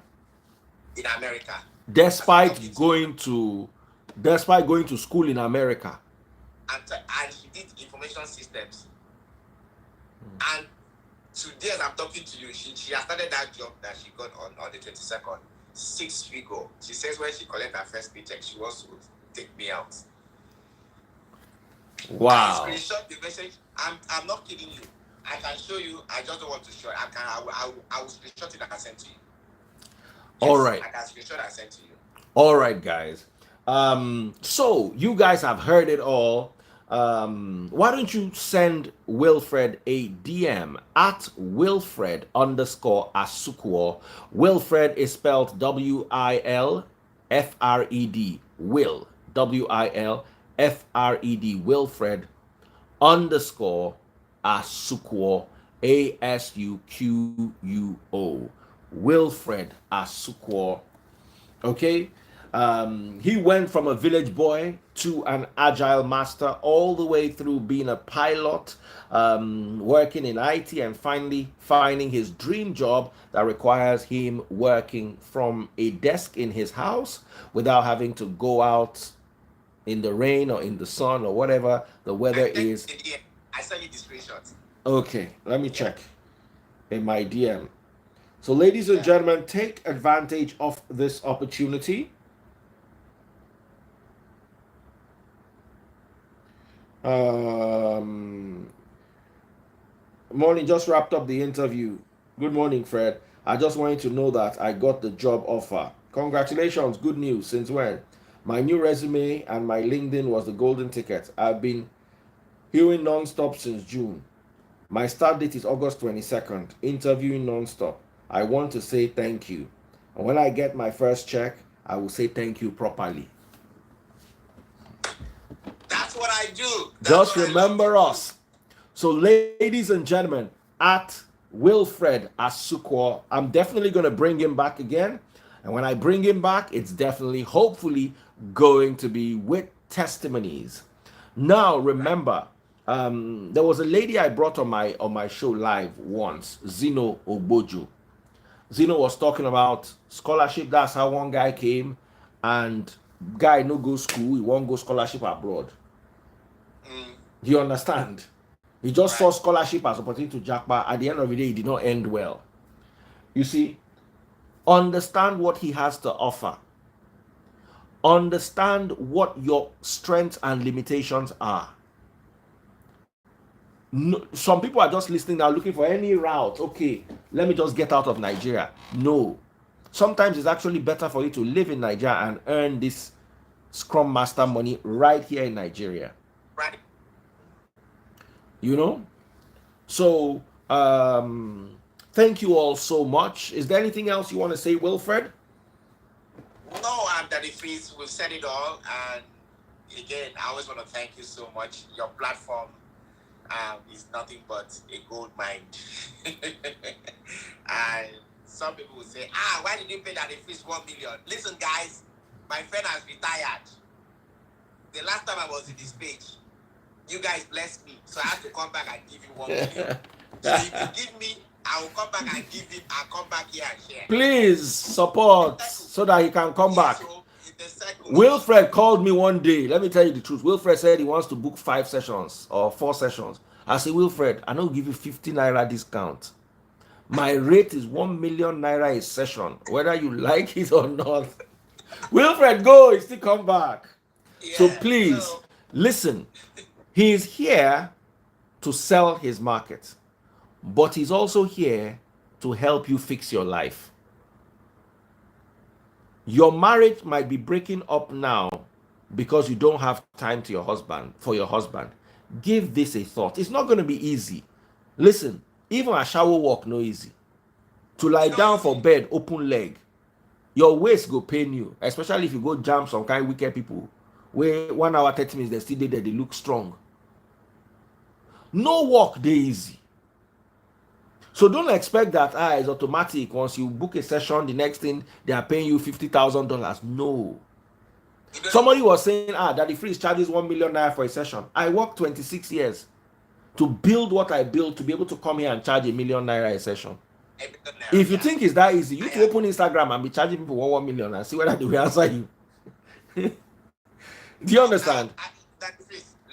In America. Despite going to school in America. And she did information systems. And today, as I'm talking to you, she has started that job that she got on the 22nd. 6-figure. She says when she collects her first paycheck, she wants to take me out. I Wow. screenshot the message. I'm not kidding you. I can show you. I just don't want to show it. I will screenshot it and send to you. Yes, All right. I can screenshot and send to you. All right, guys. So you guys have heard it all. Why don't you send Wilfred a DM at Wilfred underscore Asukwo. Wilfred is spelled WILFRED. Will. WILFRED. Wilfred underscore Asukwo. ASUQUO. Wilfred Asukwo. Okay. He went from a village boy to an agile master, all the way through being a pilot, working in IT, and finally finding his dream job that requires him working from a desk in his house without having to go out in the rain or in the sun or whatever the weather is. I sent you the screenshot. Okay, let me check in my DM. So, ladies and gentlemen, take advantage of this opportunity. Morning, just wrapped up the interview. Good morning, Fred. I just wanted to know that I got the job offer. Congratulations, good news. Since when? My new resume and my LinkedIn was the golden ticket. I've been hearing non-stop since June. My start date is August 22nd. Interviewing non-stop. I want to say thank you. And when I get my first check, I will say thank you properly. That's what I do. Just remember us. So, ladies and gentlemen, at Wilfred Asukwo, I'm definitely going to bring him back again. And when I bring him back, it's definitely, hopefully, going to be with testimonies. Now, remember, there was a lady I brought on my show live once, Zino Ogboju. Zino was talking about scholarship. That's how one guy came, and guy no go school, he won't go scholarship abroad. Do you understand? He just saw scholarship as opportunity to jackpot. At the end of the day, it did not end well. You see, understand what he has to offer. Understand what your strengths and limitations are. No, some people are just listening now, looking for any route. Okay, let me just get out of Nigeria. No. Sometimes it's actually better for you to live in Nigeria and earn this Scrum Master money right here in Nigeria. Right. You know? So, thank you all so much. Is there anything else you want to say, Wilfred? No, Daddy Freeze, we've said it all. And again, I always want to thank you so much. Your platform is nothing but a gold mine. And some people will say, why did you pay Daddy Freeze 1 million? Listen, guys, my friend has retired. The last time I was in this page, you guys blessed me, so I have to come back and give you 1 million. So if you give me, I will come back and give him. I'll come back here and share. Please support so that he can come back. Wilfred called me one day. Let me tell you the truth. Wilfred said he wants to book 5 sessions or 4 sessions. I said, Wilfred, I don't give you 50 naira discount. My rate is 1 million naira a session, whether you like it or not. Wilfred, go. He still come back. Yeah, so please listen. He is here to sell his market, but he's also here to help you fix your life. Your marriage might be breaking up now because you don't have time to your husband, for your husband. Give this a thought. It's not going to be easy. Listen, even a shower walk no easy. To lie down for bed, open leg, your waist go pain you, especially if you go jam some kind of wicked people where 1 hour 30 minutes they still there, they look strong. No work dey easy. So don't expect that it's automatic. Once you book a session, the next thing they are paying you $50,000. No. Somebody was saying, Daddy Freeze charges 1 million naira for a session. I worked 26 years to build what I built to be able to come here and charge $1 million a session. If you think it's that easy, you can open Instagram and be charging people 1 million and see whether they will answer you. Do you understand?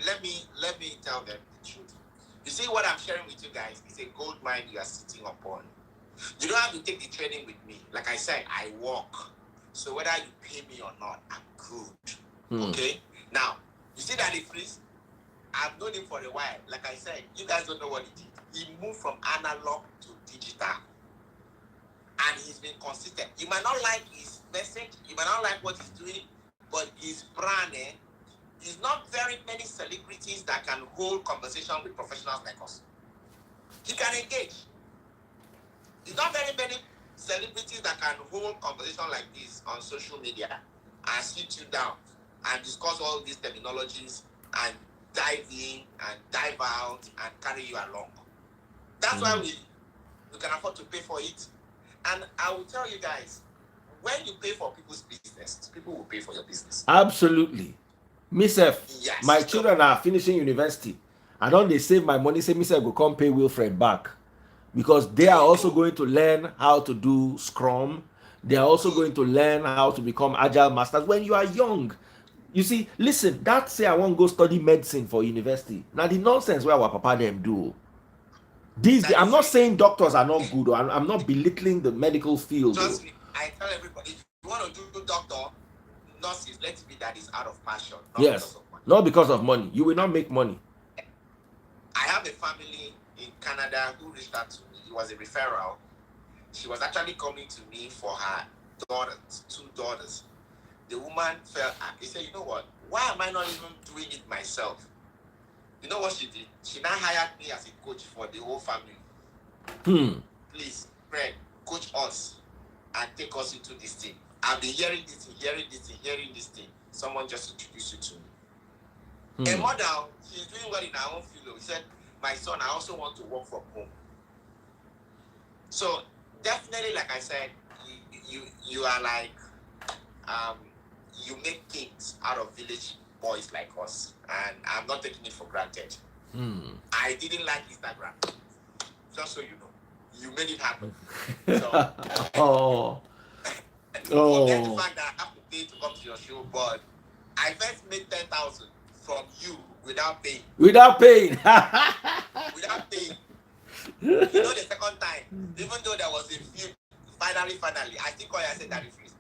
Let me tell them the truth. You see what I'm sharing with you guys is a gold mine you are sitting upon. You don't have to take the training with me. Like I said, I work. So whether you pay me or not, I'm good. Okay? Now, you see that difference? I've known him for a while. Like I said, you guys don't know what he did. He moved from analog to digital. And he's been consistent. You might not like his message, you might not like what he's doing, but his brand, is not very many celebrities that can hold conversation with professionals like us. He can engage. It's not very many celebrities that can hold conversation like this on social media and sit you down and discuss all these terminologies and dive in and dive out and carry you along. That's why we can afford to pay for it. And I will tell you guys, when you pay for people's business, people will pay for your business. Absolutely. Myself, Yes. my children are finishing university. I don't they save my money, say myself go come pay Wilfred back. Because they are also going to learn how to do Scrum. They are also going to learn how to become Agile masters when you are young. You see, listen, that say I want to go study medicine for university. Now the nonsense where our papa them do. I'm not saying doctors are not good, or I'm not belittling the medical field. Trust me, I tell everybody, if you want to do doctor, nurses, let it be that is out of passion. Yes, not because of money. You will not make money. I have a family in Canada who reached out to me. It was a referral. She was actually coming to me for her daughters, 2 daughters. The woman felt, he said, you know what? Why am I not even doing it myself? You know what she did? She now hired me as a coach for the whole family. Please, Fred, coach us and take us into this thing. I've been hearing this thing. Someone just introduced you to me. A mother, she's doing well in her own field. He said, my son, I also want to work from home. So definitely, like I said, you are like, you make kings out of village boys like us, and I'm not taking it for granted. I didn't like Instagram, just so you know. You made it happen. So, forget the fact that I have to pay to come to your show, but I first made 10,000 from you without paying. Without paying. Without paying. You know, the second time, even though there was a few, finally, I still call you and said, Daddy, please,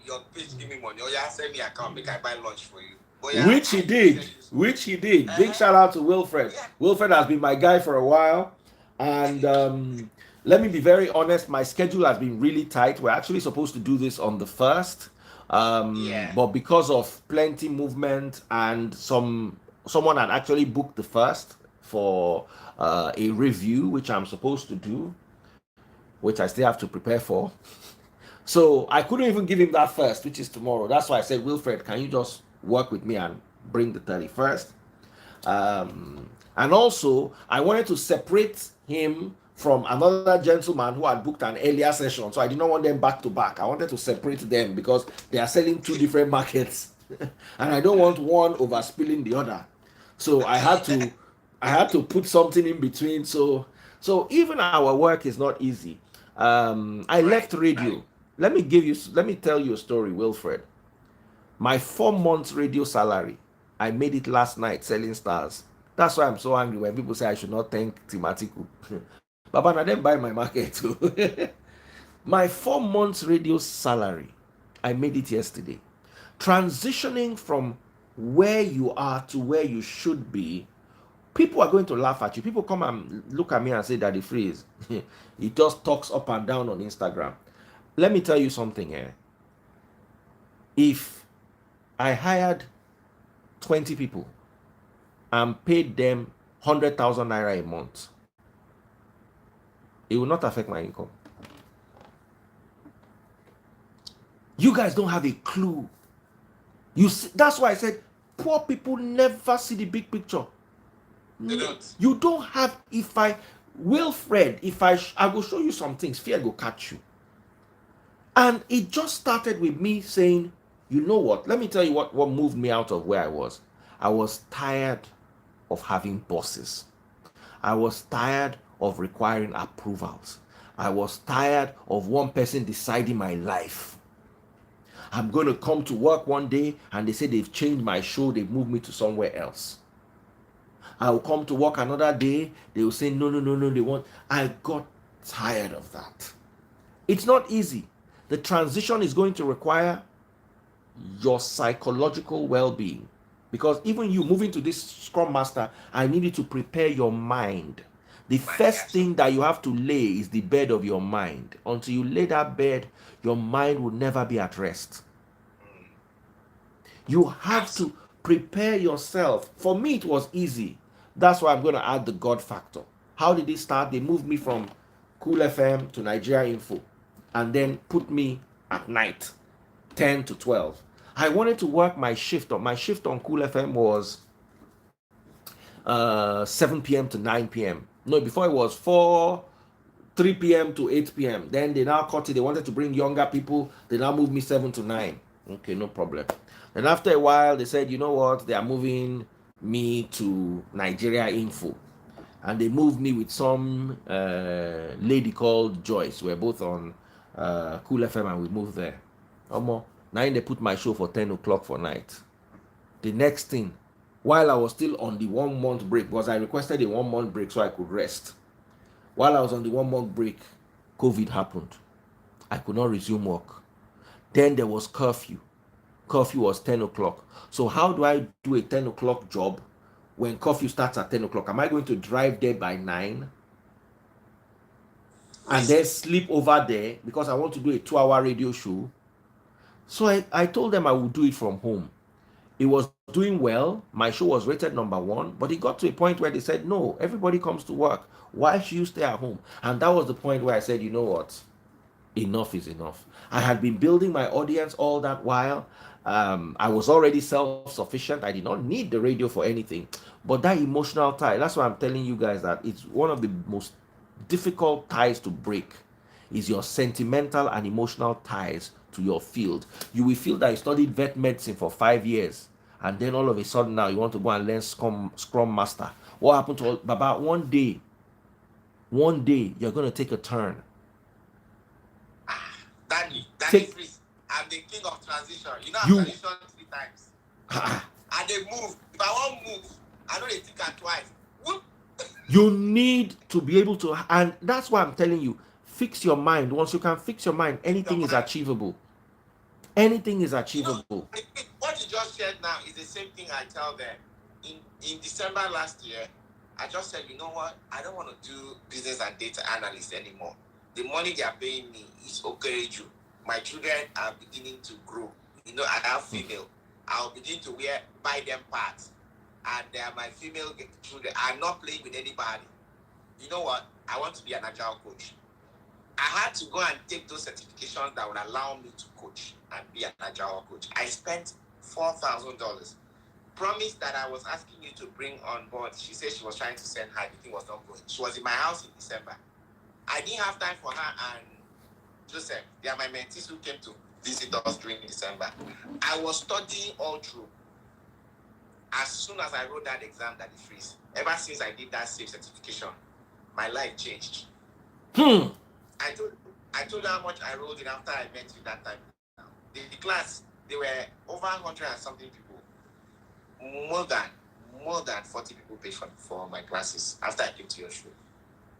your page give me money, or you send me account, make I buy lunch for you. Which he did. Big shout out to Wilfred. Yeah. Wilfred has been my guy for a while. And let me be very honest, my schedule has been really tight. We're actually supposed to do this on the 1st. But because of plenty movement and someone had actually booked the 1st for a review, which I'm supposed to do, which I still have to prepare for. So I couldn't even give him that 1st, which is tomorrow. That's why I said, Wilfred, can you just work with me and bring the 31st? And also, I wanted to separate him from another gentleman who had booked an earlier session. So I did not want them back to back. I wanted to separate them because they are selling 2 different markets. And I don't want one overspilling the other. So I had to put something in between. So even our work is not easy. I left radio. Let me tell you a story, Wilfred. My 4 months radio salary, I made it last night selling stars. That's why I'm so angry when people say I should not thank Timatiku. Baba, I didn't buy my market too. My 4 months radio salary, I made it yesterday. Transitioning from where you are to where you should be, people are going to laugh at you. People come and look at me and say, Daddy Freeze, he just talks up and down on Instagram. Let me tell you something here. If I hired 20 people and paid them 100,000 naira a month, it will not affect my income. You guys don't have a clue. You see, that's why I said poor people never see the big picture. You don't have. Wilfred, I will show you some things, fear will catch you. And it just started with me saying, you know what? Let me tell you what moved me out of where I was. I was tired of having bosses. I was tired of requiring approvals. I was tired of one person deciding my life. I'm going to come to work one day and they say they've changed my show, they've moved me to somewhere else. I will come to work another day, they will say, no, they want. I got tired of that. It's not easy. The transition is going to require your psychological well-being. Because even you moving to this Scrum Master, I needed to prepare your mind. The first thing that you have to lay is the bed of your mind. Until you lay that bed, your mind will never be at rest. You have to prepare yourself. For me, it was easy. That's why I'm going to add the God factor. How did it start? They moved me from Cool FM to Nigeria Info and then put me at night, 10 to 12. I wanted to work my shift. My shift on Cool FM was 7 p.m. to 9 p.m. No, before it was 3 p.m. to 8 p.m. Then they now cut it. They wanted to bring younger people. They now moved me 7 to 9. Okay, no problem. And after a while, they said, you know what? They are moving me to Nigeria Info. And they moved me with some lady called Joyce. We're both on Cool FM and we moved there. Now they put my show for 10 o'clock for night. The next thing, while I was still on the 1 month break, because I requested a 1 month break so I could rest. While I was on the 1 month break, COVID happened. I could not resume work. Then there was curfew. Curfew was 10 o'clock. So how do I do a 10 o'clock job when curfew starts at 10 o'clock? Am I going to drive there by 9 and then sleep over there because I want to do a 2-hour radio show? So I told them I would do it from home. It was doing well. My show was rated #1, but it got to a point where they said, no, everybody comes to work. Why should you stay at home? And that was the point where I said, you know what? Enough is enough. I had been building my audience all that while. I was already self-sufficient. I did not need the radio for anything. But that emotional tie, that's why I'm telling you guys that it's one of the most difficult ties to break, is your sentimental and emotional ties to your field. You will feel that you studied vet medicine for 5 years, and then all of a sudden now you want to go and learn Scrum Master. What happened to Baba? One day you're going to take a turn. Danny, please. I'm the king of transition. You know, I've transitioned 3 times. And they move. If I want to move, I know they think I'm twice. Whoop. You need to be able to, and that's why I'm telling you, fix your mind. Once you can fix your mind, anything is achievable. Anything is achievable. You know, what you just shared now is the same thing I tell them. In December last year, I just said, you know what? I don't want to do business and data analyst anymore. The money they are paying me is okay. My children are beginning to grow. You know, I have female. I'll begin to buy them parts. And they are my female children. I'm not playing with anybody. You know what? I want to be an Agile coach. I had to go and take those certifications that would allow me to coach and be an Agile coach. I spent $4,000. Promised that I was asking you to bring on board. She said she was trying to send her. The thing was not going. She was in my house in December. I didn't have time for her and Joseph. They are my mentees who came to visit us during December. I was studying all through. As soon as I wrote that exam that it freeze, ever since I did that safe certification, my life changed. I told you how much I rolled in after I met you that time. The class, there were over 100 and something people. More than 40 people paid for my classes after I came to your show.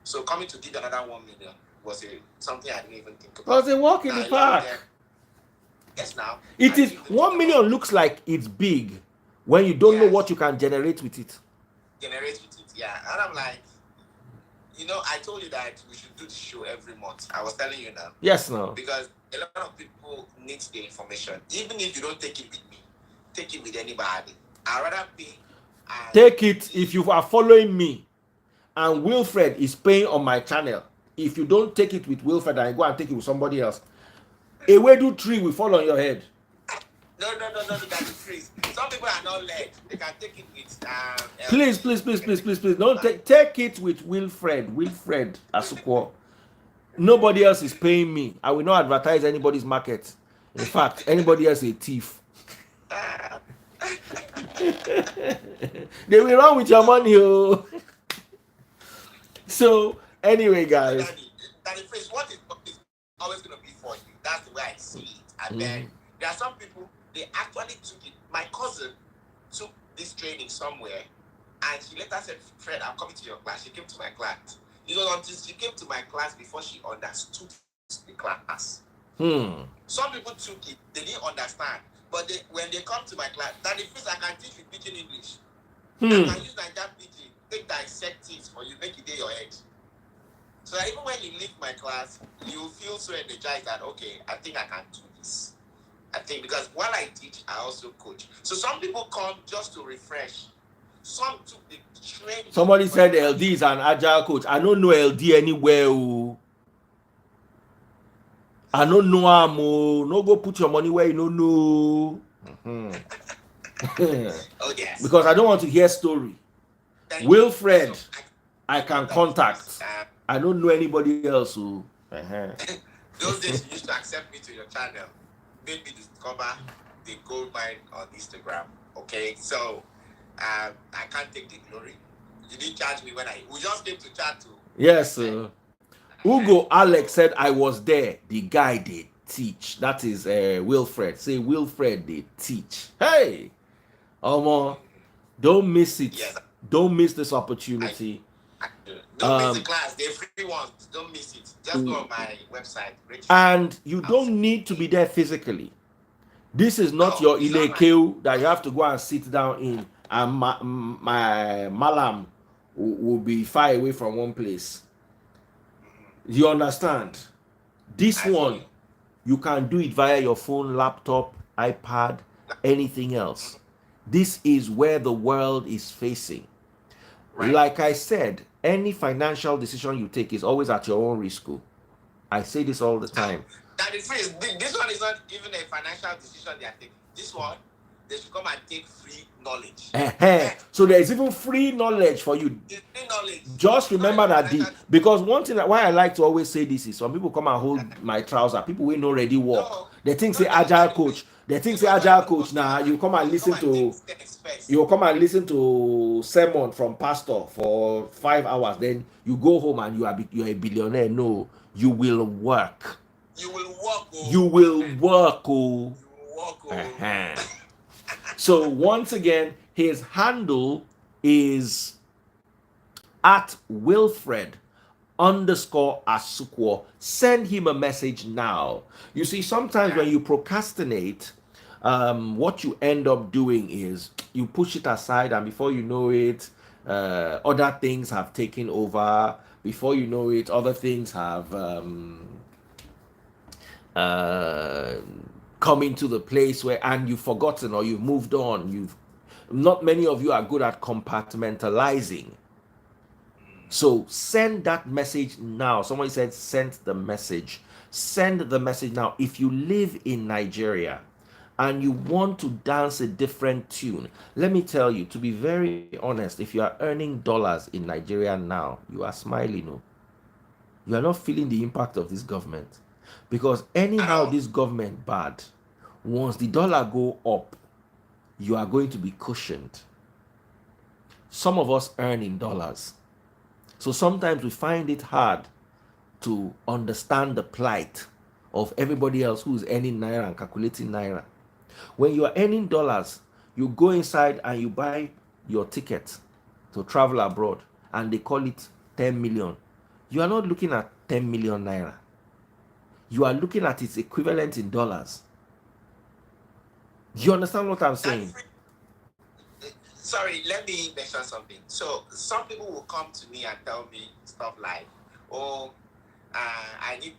So coming to give another 1 million was something I didn't even think about. It was a walk in the park. Yes, now. It is 1 million looks like it's big when you don't know what you can generate with it. Yeah. And I'm like, you know, I told you that we should do the show every month. I was telling you now. Yes, no. Because a lot of people need the information. Even if you don't take it with me, take it with anybody. I'd rather pay. Take it if you are following me and Wilfred is paying on my channel. If you don't take it with Wilfred and I go and take it with somebody else, a wedu tree will fall on your head. No, that's trees. Some people are not led. They can take it with Please. Don't take it with Wilfred Asukwo. Nobody else is paying me. I will not advertise anybody's market. In fact, anybody else is a thief. They will run with your money. Oh. So anyway, guys. Danny, what is always going to be for you? That's the way I see it. And then there are some people, they actually took it. My cousin took this training somewhere, and she later said, Fred, I'm coming to your class. She came to my class. It was until she came to my class before she understood the class. Some people took it, they didn't understand. But when they come to my class, that the first I can teach you pidgin English. I can use Nigerian pidgin, take dissect it for you, make it in your head. So even when you leave my class, you feel so energized that, okay, I think I can do this. I think because while I teach, I also coach. So some people come just to refresh. Some took the training. Somebody said LD is an agile coach. I don't know LD anywhere. I don't know him. No go put your money where you don't know. Oh yes. Because I don't want to hear story. Wilfred, so I can contact. I don't know anybody else who. Those days you used to accept me to your channel, made me discover the gold mine on Instagram. Okay, so I can't take the glory. You didn't charge me when we just came to chat too. Yes, Ugo Alex said I was there. The guy did teach. That is Wilfred. Say Wilfred did teach. Hey, don't miss it. Yes. Don't miss this opportunity. Don't miss the class. They're free ones. Don't miss it. Just go on my website. And you don't need to be there physically. This is not your Ilekeu that you have to go and sit down in. And my Malam will be far away from one place. You understand? This one, you can do it via your phone, laptop, iPad, anything else. This is where the world is facing. Right. Like I said, any financial decision you take is always at your own risk. I say this all the time. That is free. This one is not even a financial decision they are taking. This one, they should come and take free knowledge. So there is even free knowledge for you. Free knowledge. Just remember that because one thing why I like to always say this is some people come and hold my trouser. People will not already walk. No, they think say agile coach. They think say agile coach. Now you come and listen to. You come and listen to sermon from pastor for 5 hours. Then you go home and you're a billionaire. No, you will work. You will work. You will work. You will work. So once again, his handle is at Wilfred _Asukwo. Send him a message now. You see, sometimes when you procrastinate, what you end up doing is you push it aside, and before you know it, other things have taken over. Before you know it, other things have come into the place where, and you've forgotten or you've moved on. Not many of you are good at compartmentalizing. So send that message now. Somebody said send the message. Send the message now. If you live in Nigeria and you want to dance a different tune, let me tell you, to be very honest, if you are earning dollars in Nigeria now, you are smiling. No? You are not feeling the impact of this government. Because anyhow this government bad, once the dollar go up, you are going to be cushioned. Some of us earn in dollars. So sometimes we find it hard to understand the plight of everybody else who's earning naira and calculating naira. When you are earning dollars, you go inside and you buy your ticket to travel abroad and they call it 10 million. You are not looking at 10 million naira. You are looking at its equivalent in dollars. You understand what I'm saying? Sorry, let me mention something. So some people will come to me and tell me stuff like, "Oh, I need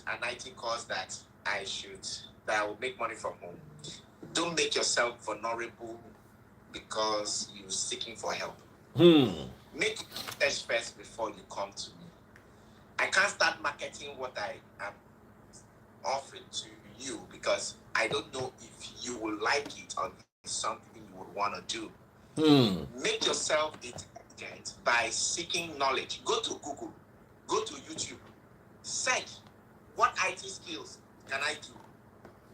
an IT course that will make money from home." Don't make yourself vulnerable because you're seeking for help. Make research first before you come to me. I can't start marketing what I am offering to you because I don't know if you will like it or it's something you would want to do. Make yourself intelligent by seeking knowledge. Go to Google, go to YouTube, search what IT skills can I do.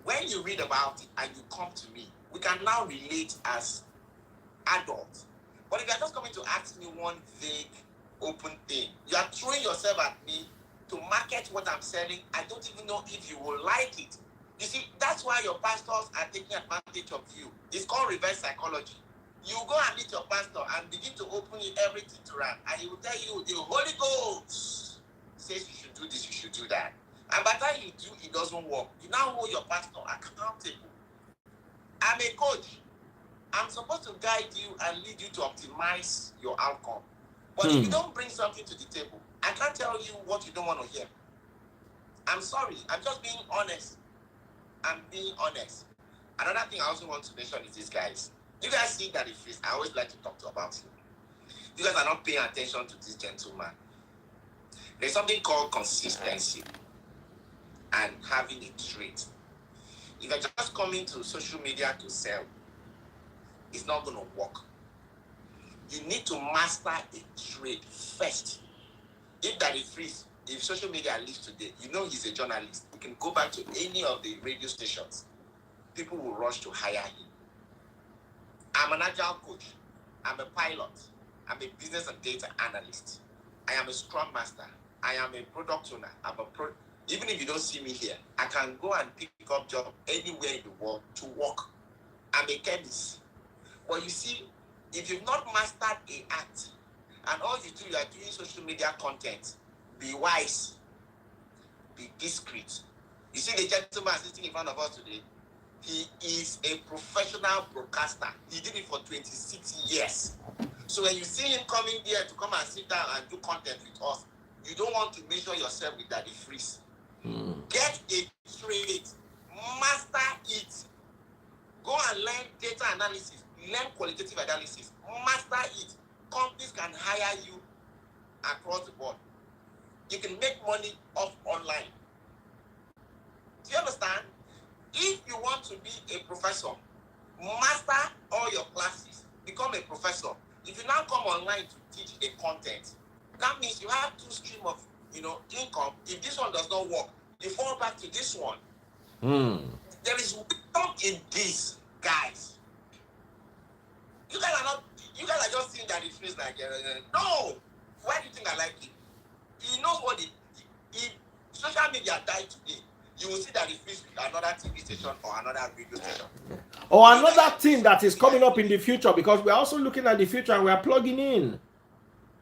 When you read about it and you come to me, we can now relate as adults. But if you're just coming to ask me one vague, open thing, you are throwing yourself at me to market what I'm selling. I don't even know if you will like it. You see, that's why your pastors are taking advantage of you. It's called reverse psychology. You go and meet your pastor and begin to open everything to run, and he will tell you the Holy Ghost says you should do this, you should do that. And by the time you do, it doesn't work. You now hold your pastor accountable. I'm a coach. I'm supposed to guide you and lead you to optimize your outcome. But if you don't bring something to the table, I can't tell you what you don't want to hear. I'm sorry. I'm just being honest. I'm being honest. Another thing I also want to mention is this, guys. You guys see that if I always like to talk about you. You guys are not paying attention to this gentleman. There's something called consistency and having a trait. If you're just coming to social media to sell, it's not going to work. You need to master a trade first. If that is free, if social media lives today, you know he's a journalist. You can go back to any of the radio stations. People will rush to hire him. I'm an agile coach. I'm a pilot. I'm a business and data analyst. I am a Scrum Master. I am a product owner. Even if you don't see me here, I can go and pick up job anywhere in the world to work. I'm a chemist. But you see, if you've not mastered a art, and all you do, you are doing social media content, be wise, be discreet. You see the gentleman sitting in front of us today, he is a professional broadcaster. He did it for 26 years. So when you see him coming here to come and sit down and do content with us, you don't want to measure yourself with Daddy Freeze. Get a trade, master it. Go and learn data analysis, learn qualitative analysis, master it. Companies can hire you across the board. You can make money off online. Do you understand? If you want to be a professor, master all your classes, become a professor. If you now come online to teach a content, that means you have two streams of income. If this one does not work, you fall back to this one. There is wisdom in this, guys. You guys are just seeing that it feels like no. Why do you think I like it? He knows what if social media died today, you will see that it feels with another TV station or another radio station. Or another thing that is coming up in the future, because we're also looking at the future and we're plugging in.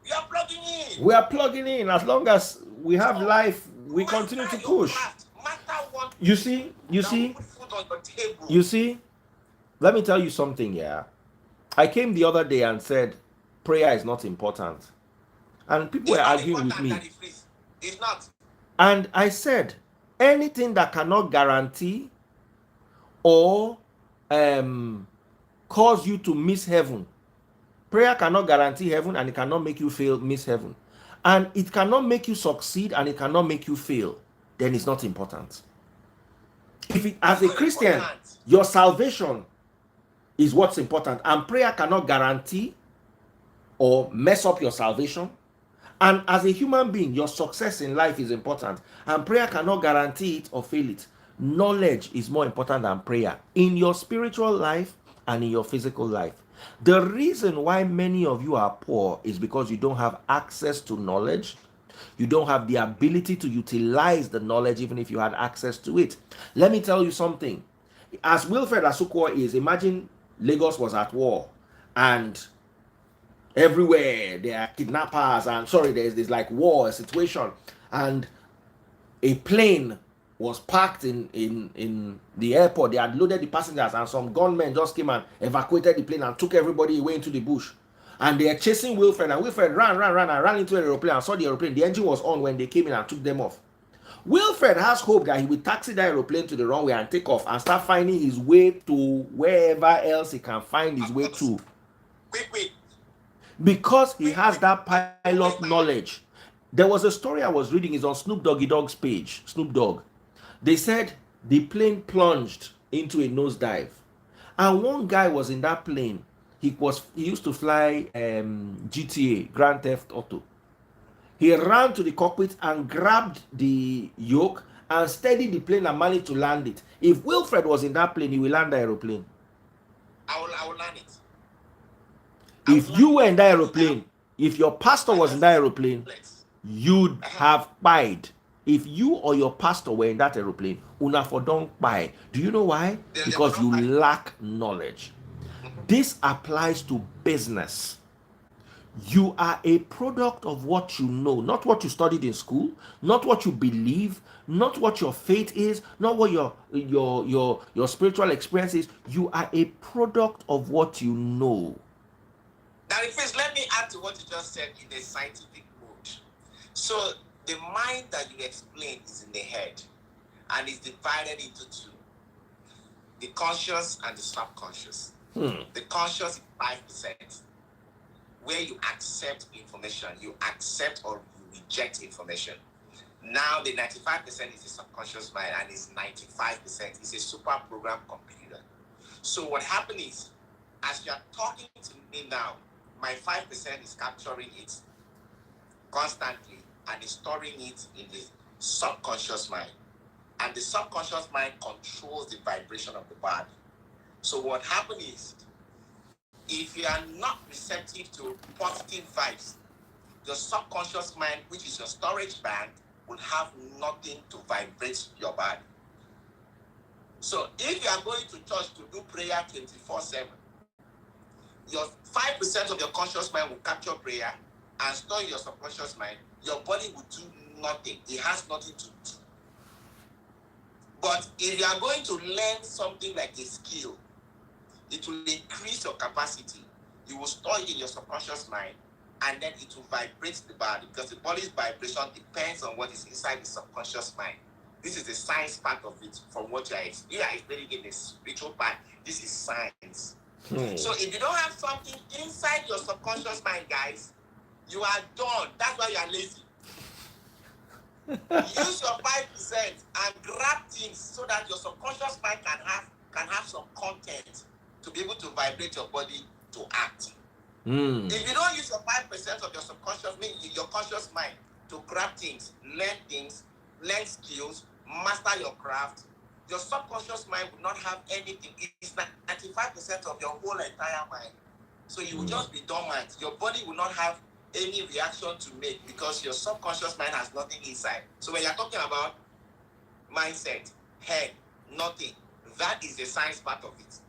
We are plugging in. As long as we have life, we continue to push. You see, let me tell you something, yeah. I came the other day and said, prayer is not important. And people were arguing with me. It's not. And I said, anything that cannot guarantee or cause you to miss heaven. Prayer cannot guarantee heaven, and it cannot make you miss heaven. And it cannot make you succeed, and it cannot make you fail. Then it's not important. As a Christian, your salvation is what's important. And prayer cannot guarantee or mess up your salvation. And as a human being, your success in life is important. And prayer cannot guarantee it or fail it. Knowledge is more important than prayer in your spiritual life and in your physical life. The reason why many of you are poor is because you don't have access to knowledge. You don't have the ability to utilize the knowledge even if you had access to it. Let me tell you something. As Wilfred Asukwo is, imagine Lagos was at war and everywhere there are kidnappers and there's like war situation, and a plane was parked in the airport. They had loaded the passengers and some gunmen just came and evacuated the plane and took everybody away into the bush. And they are chasing Wilfred, and Wilfred ran into an aeroplane and saw the aeroplane. The engine was on when they came in and took them off. Wilfred has hope that he will taxi that aeroplane to the runway and take off and start finding his way to wherever else he can find his way to. Because he has that pilot knowledge. There was a story I was reading, is on Snoop Doggy Dogg's page, Snoop Dogg. They said the plane plunged into a nosedive. And one guy was in that plane. He used to fly GTA, Grand Theft Auto. He ran to the cockpit and grabbed the yoke and steadied the plane and managed to land it. If Wilfred was in that plane, he will land the aeroplane. I will land it. If you were in that aeroplane, if your pastor was in that aeroplane, you'd have pied. If you or your pastor were in that aeroplane, una for don't buy. Do you know why? Because you lack knowledge. This applies to business. You are a product of what you know, not what you studied in school, not what you believe, not what your faith is, not what your spiritual experience is. You are a product of what you know. Now, first, let me add to what you just said in the scientific mode. So, the mind that you explained is in the head and is divided into two: the conscious and the subconscious. The conscious is 5%, where you accept information, you accept or you reject information. Now, the 95% is the subconscious mind, and it's 95% is a super program computer. So, what happened is, as you're talking to me now, my 5% is capturing it constantly and is storing it in the subconscious mind. And the subconscious mind controls the vibration of the body. So what happens is, if you are not receptive to positive vibes, your subconscious mind, which is your storage bank, will have nothing to vibrate your body. So if you are going to church to do prayer 24/7, your 5% of your conscious mind will capture prayer and store in your subconscious mind. Your body will do nothing. It has nothing to do. But if you are going to learn something like a skill, it will increase your capacity. You will store it in your subconscious mind, and then it will vibrate the body, because the body's vibration depends on what is inside the subconscious mind. This is the science part of it. From what you are explaining in the spiritual part, this is science. So if you don't have something inside your subconscious mind, guys, you are done. That's why you are lazy. Use your 5% and grab things so that your subconscious mind can have some content to be able to vibrate your body to act. If you don't use your 5% of your subconscious, your conscious mind, to grab things, learn skills, master your craft, your subconscious mind will not have anything. It's 95% of your whole entire mind. So you will just be dormant. Your body will not have any reaction to make because your subconscious mind has nothing inside. So when you're talking about mindset, head, nothing, that is the science part of it.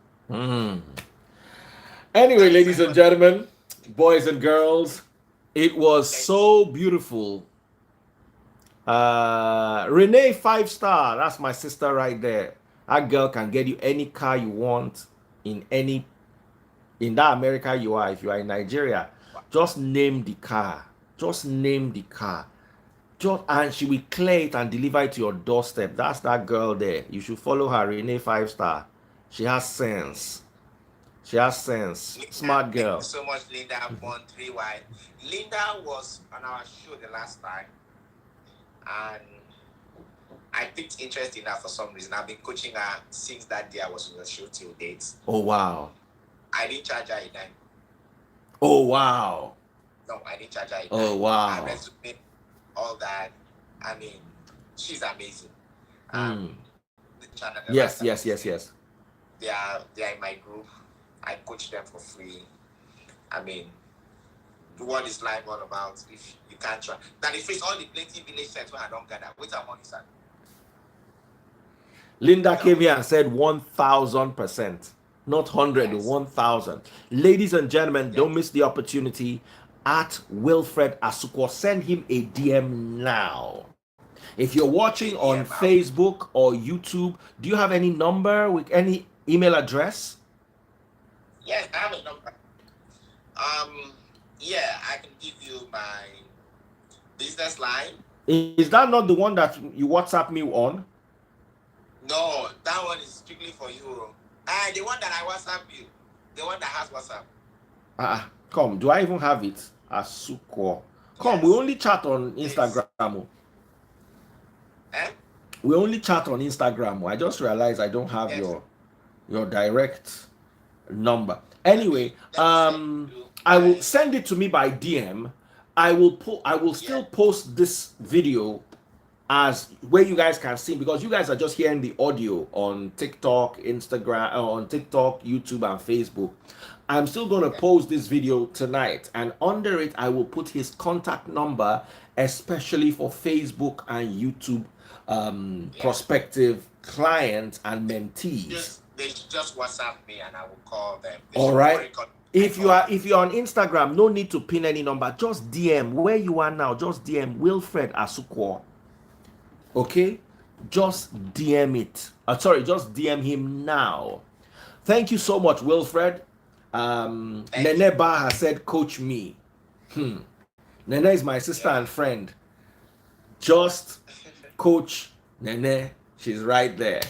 Anyway, ladies and gentlemen, boys and girls, it was so beautiful. Renee 5-star, that's my sister right there. That girl can get you any car you want in that America you are. If you are in Nigeria, just name the car. And she will clear it and deliver it to your doorstep. That's that girl there. You should follow her, Renee 5-star. She has sense. Smart girl. Thank you so much, Linda, for 3Y. Linda was on our show the last time, and I picked interest in her for some reason. I've been coaching her since that day I was on the show till date. Oh, wow. I didn't charge her a dime. Oh, wow. No, I didn't charge her a dime. Oh, wow. I resume all that. I mean, she's amazing. Yes. They are in my group. I coach them for free. I mean, what is life all about if you can't try? Now, they face all the plenty village sites where I don't gather. Wait a money, sir. Linda came here and said 1,000%. Not 100, yes. 1,000. Ladies and gentlemen, don't miss the opportunity. At Wilfred Asukwo, send him a DM now. If you're watching on Facebook or YouTube, do you have any number with any email address? Yes, I have a number. Yeah, I can give you my business line. Is that not the one that you WhatsApp me on? No, that one is strictly for you. The one that I WhatsApp you, the one that has WhatsApp. Come, do I even have it? Asukwo. Come, yes. We only chat on Instagram. Eh? We only chat on Instagram. I just realized I don't have your direct number. Anyway, I will send it to me by DM. I will still post this video as where you guys can see, because you guys are just hearing the audio on TikTok, Instagram, on TikTok, YouTube, and Facebook. I'm still going to post this video tonight, and under it I will put his contact number, especially for Facebook and YouTube prospective clients and mentees. They should just WhatsApp me and I will call them. All right. If you're on Instagram, no need to pin any number. Just DM where you are now. Just DM Wilfred Asukwo. Okay, just DM it. Just DM him now. Thank you so much, Wilfred. Nene Ba has said, "Coach me." Nene is my sister and friend. Just coach Nene. She's right there.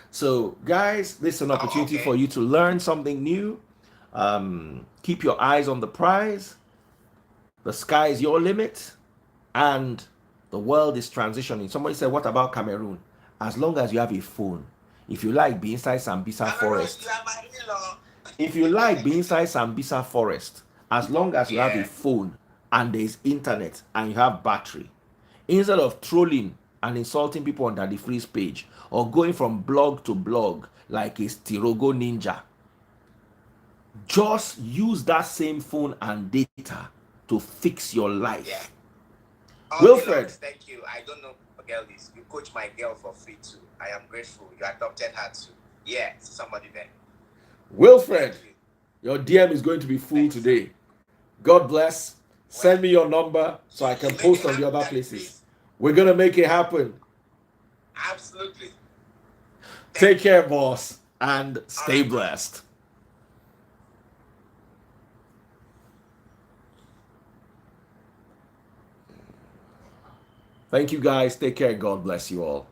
So, guys, this is an opportunity for you to learn something new. Keep your eyes on the prize. The sky is your limit, and the world is transitioning. Somebody said, "What about Cameroon?" As long as you have a phone, if you like, be inside Sambisa Forest. If you like, be inside Sambisa Forest. As long as you have a phone and there is internet and you have battery, instead of trolling and insulting people on the freeze page or going from blog to blog like a Stirogo ninja, just use that same phone and data to fix your life. Wilfred, thank you. I don't know girl is. You coach my girl for free too. I am grateful. You adopted her too. Yeah, somebody there. Wilfred, your DM is going to be full today. God bless. Send me your number so I can post on the other places. We're going to make it happen. Absolutely. Take care, boss, and stay blessed. Thank you, guys. Take care. God bless you all.